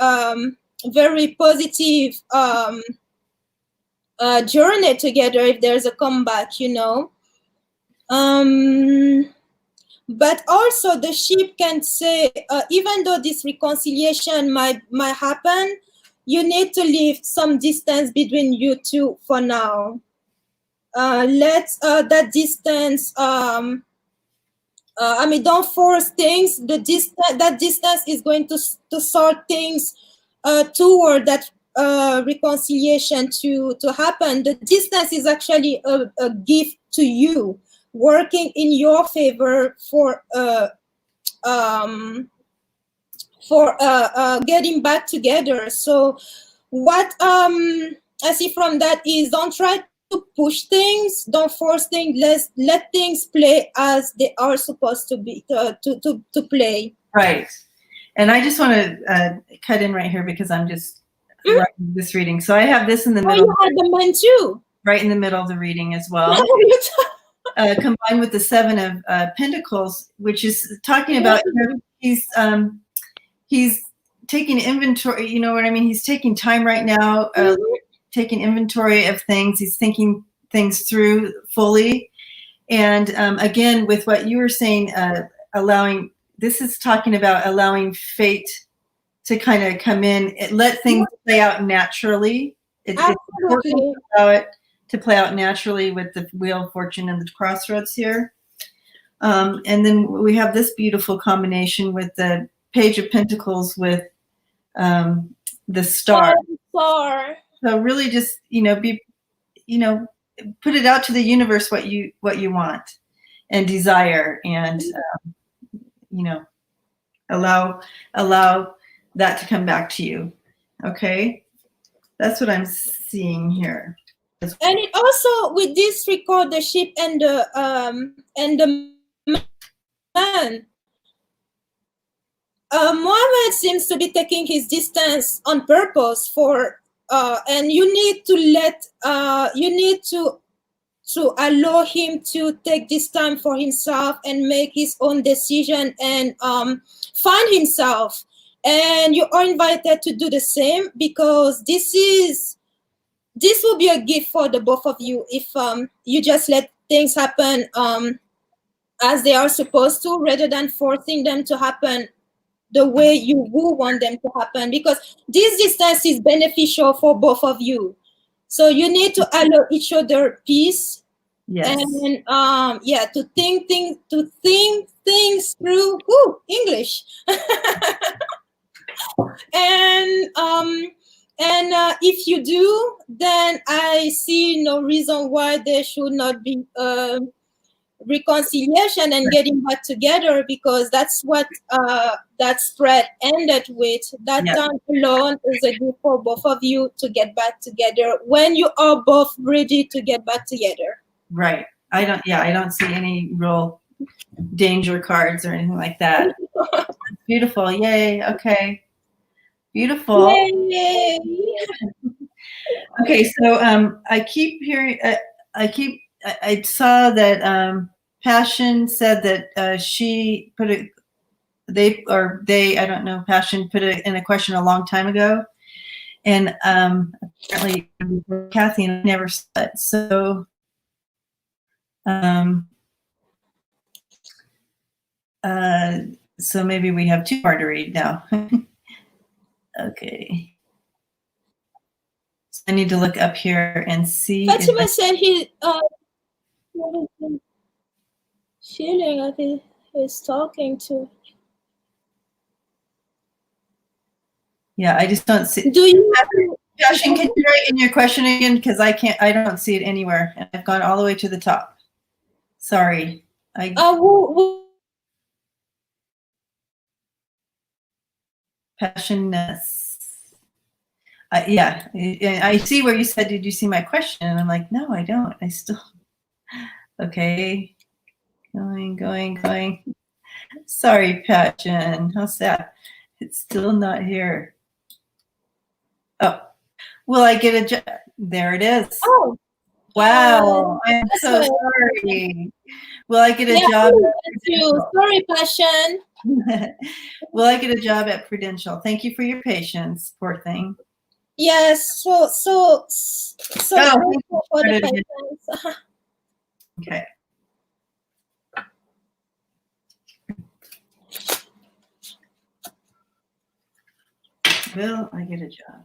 very positive journey together if there's a comeback, you know. But also the sheep can say, even though this reconciliation might happen, you need to leave some distance between you two for now. Let that distance, I mean, don't force things. That distance is going to sort things toward that reconciliation to happen. The distance is actually a gift to you, working in your favor for getting back together. So what I see from that is, don't try to push things, don't force things, let things play as they are supposed to be to play. Right. And I just want to cut in right here because I'm just writing this reading. So I have this in the middle. You had the man too. Right in the middle of the reading as well. Combined with the 7 of Pentacles, which is talking about he's taking inventory. You know what I mean? He's taking time right now, taking inventory of things. He's thinking things through fully. And again, with what you were saying, this is talking about allowing fate to kind of come in, let things play out naturally. It's important to allow it to play out naturally with the Wheel of Fortune and the crossroads here. And then we have this beautiful combination with the Page of Pentacles with the star. So really just, put it out to the universe what you want and desire, and allow that to come back to you. Okay, that's what I'm seeing here. And it also, with this record, the ship and the man, Mohammed seems to be taking his distance on purpose and you need to allow him to take this time for himself and make his own decision and find himself. And you are invited to do the same, because this will be a gift for the both of you if you just let things happen as they are supposed to, rather than forcing them to happen the way you would want them to happen, because this distance is beneficial for both of you. So you need to allow each other peace. Yes. And to think things through. English. And if you do, then I see no reason why there should not be reconciliation and getting back together, because that's what that spread ended with. That time alone is a gift for both of you to get back together when you are both ready to get back together. Right. I don't see any real danger cards or anything like that. Beautiful. Yay. Okay. Beautiful. Yay. Okay, so I keep hearing. I saw that Passion said that she put it. I don't know. Passion put it in a question a long time ago, and apparently Kathy never saw it. So. So maybe we have two more to read now. Okay. So I need to look up here and see. Fatima said he feeling like he's talking to. Yeah, I just don't see. Do you? Passion, can you write in your question again? Because I don't see it anywhere. And I've gone all the way to the top. Sorry. Passionness. Yeah, I see where you said, did you see my question? And I'm like, no, I don't. I still. Okay. Going. Sorry, Passion. How sad. It's still not here. Oh, will I get a job? There it is. Oh. Wow. I'm so sorry. Will I get a job? Thank you. Sorry, Passion. Will I get a job at Prudential? Thank you for your patience, poor thing. Yes. So for the patience. Okay. Will I get a job?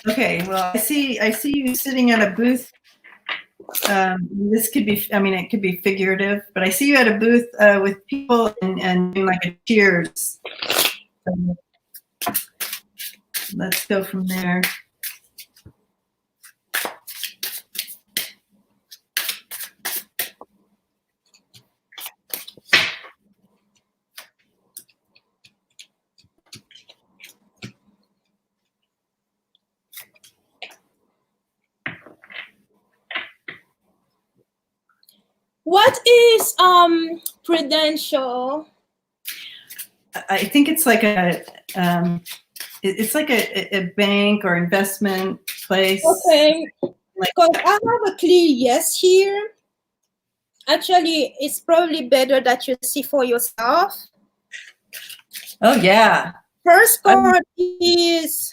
Okay, well, I see you sitting at a booth. This could be, it could be figurative, but I see you at a booth with people and doing like a cheers. So let's go from there. What is Prudential? I think it's like it's like a bank or investment place. Okay. Because I have a clear yes here. Actually, it's probably better that you see for yourself. Oh yeah. First part is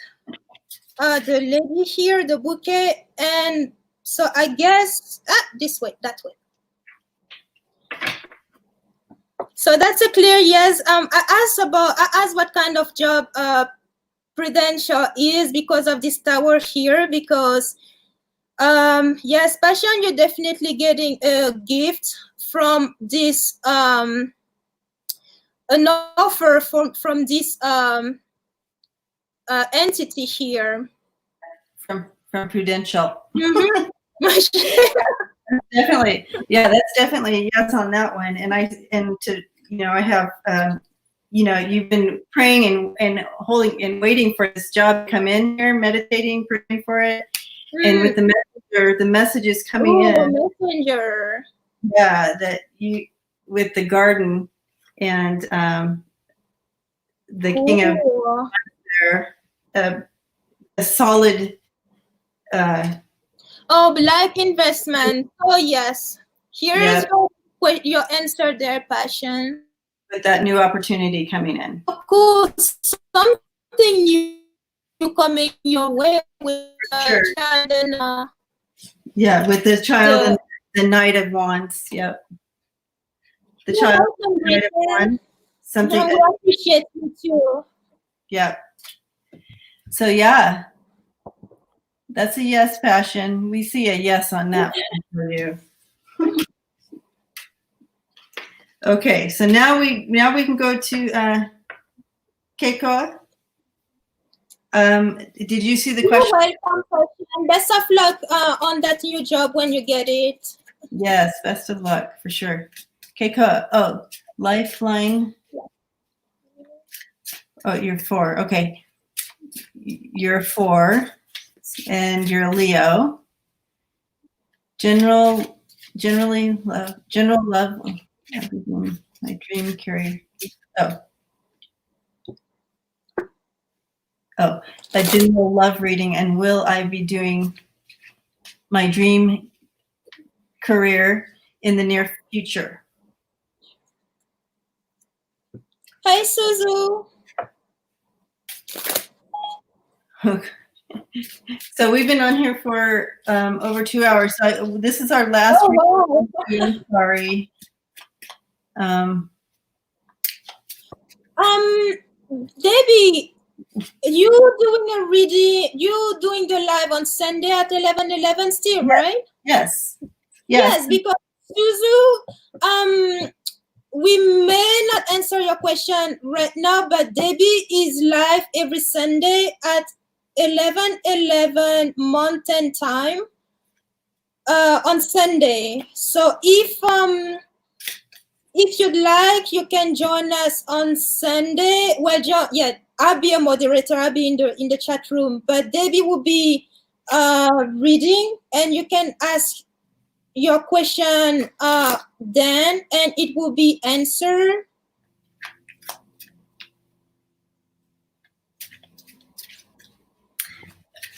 the lady here, the bouquet, and so I guess this way, that way. So that's a clear yes. I asked what kind of job Prudential is because of this tower here, because yes, Passion, you're definitely getting a gift from this an offer from this entity here. From Prudential. Mm-hmm. Definitely. Yeah, that's definitely a yes on that one. And I have you've been praying and holding and waiting for this job to come in here, meditating, praying for it. And with the messages coming in. Messenger. Yeah, that you with the garden and the king of there, a solid Black investment. Oh yes. Here's your answer there, Passion. With that new opportunity coming in. Of course, something new coming your way with sure. child and with the child and the Knight of Wands. Yep. The child Knight of Wands. Something I appreciate you too. Yep. So yeah. That's a yes, Passion. We see a yes on that for you. Okay, so now we can go to Keiko. Did you see the question? You're welcome, and best of luck on that new job when you get it. Yes, best of luck for sure. Keiko, oh, Lifeline. Oh, you're 4. Okay, you're 4. And you're a Leo. General love. My dream carrier. A general love reading. And will I be doing my dream career in the near future? Hi, Suzu. Okay. So we've been on here for over 2 hours. So this is our last reading. Sorry. Debbie, you doing a reading? You doing the live on Sunday at 11:11 still, right? Yes. Yes, because Suzu, we may not answer your question right now, but Debbie is live every Sunday at 11:11 Mountain Time on Sunday. So if you'd like, you can join us on Sunday. Well, I'll be a moderator. I'll be in the chat room, but Debbie will be reading, and you can ask your question then, and it will be answered.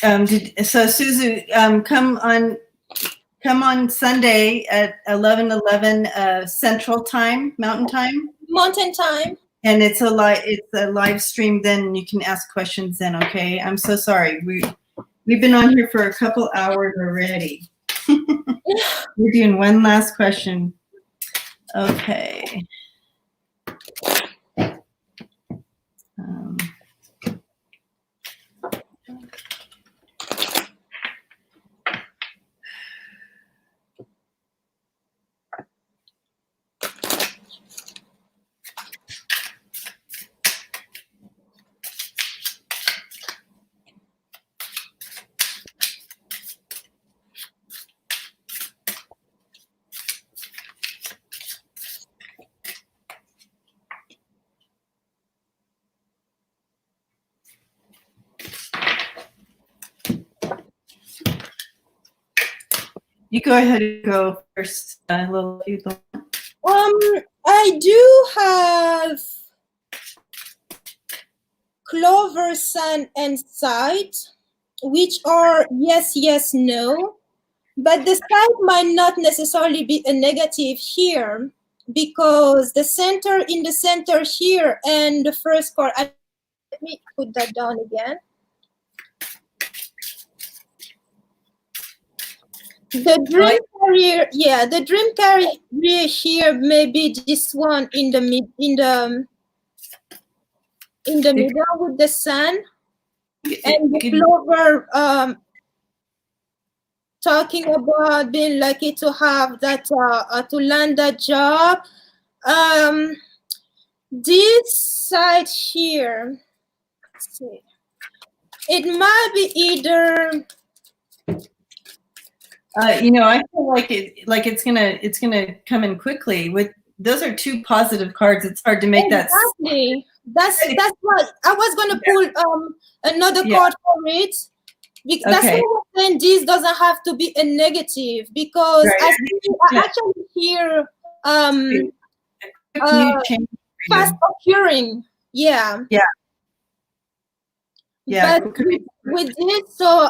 So Suzu, come on Sunday at 11:11 Central Time, Mountain Time. Mountain Time. And it's a live stream. Then you can ask questions. Then, okay. I'm so sorry. We've been on here for a couple hours already. We're doing one last question. Okay. You go ahead and go first, little people. I do have clover, sun, and sight, which are yes, yes, no. But the sight might not necessarily be a negative here, because the center in the center here and the first card, let me put that down again. The dream carrier, yeah, the dream carrier here may be this one in the middle with the sun, and the clover talking about being lucky to have that to land that job. This side here, let's see, it might be either. You know, I feel like it's gonna come in quickly. With those are two positive cards. It's hard to make exactly. That's what I was gonna pull another card for it. That's why I'm saying this doesn't have to be a negative, because I actually hear fast occurring. Yeah. Yeah. Yeah. But with this, so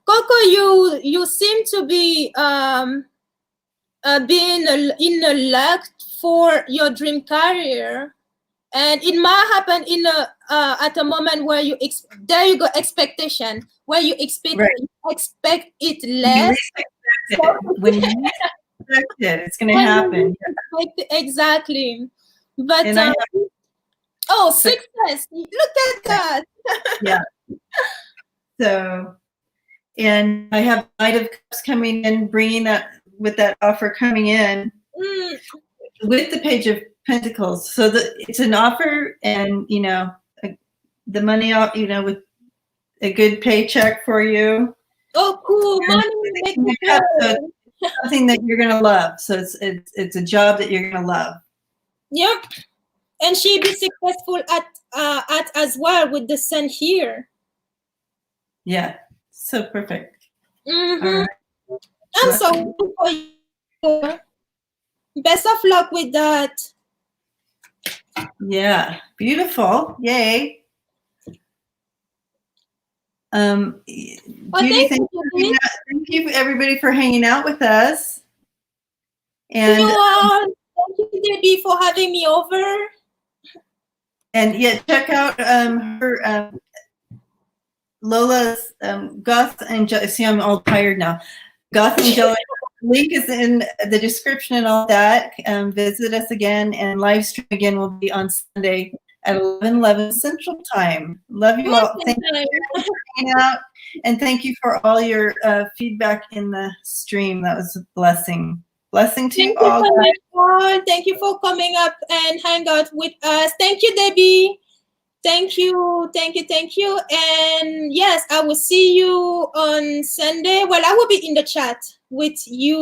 Coco, you seem to be being in a luck for your dream career, and it might happen in a at a moment where you there you go, expectation, where you expect it less. When you expect it, it's going to happen. Exactly. But oh, success! Look at that. Yeah. So, and I have Knight of Cups coming in, bringing that with that offer coming in with the Page of Pentacles. So it's an offer, and you know, the money off, you know, with a good paycheck for you. Oh, cool! Money, so something that you're gonna love. So it's a job that you're gonna love. Yep. And she'll be successful at as well with the sun here. Yeah, so perfect. Right. I'm so happy for you. Best of luck with that. Yeah, beautiful. Yay. Judy, thank you everybody for hanging out with us. And thank you, Debbie, for having me over. And yeah, check out her Lola's Gothangelik. See, I'm all tired now. Gothangelik link is in the description and all that. Visit us again, and live stream again will be on Sunday at 11:11 Central Time. Love you all. Thank you for hanging out, and thank you for all your feedback in the stream. That was a blessing. Blessing to you all. Thank you for coming up and hang out with us. Thank you, Debbie. Thank you, thank you, thank you. And yes, I will see you on Sunday. Well, I will be in the chat with you.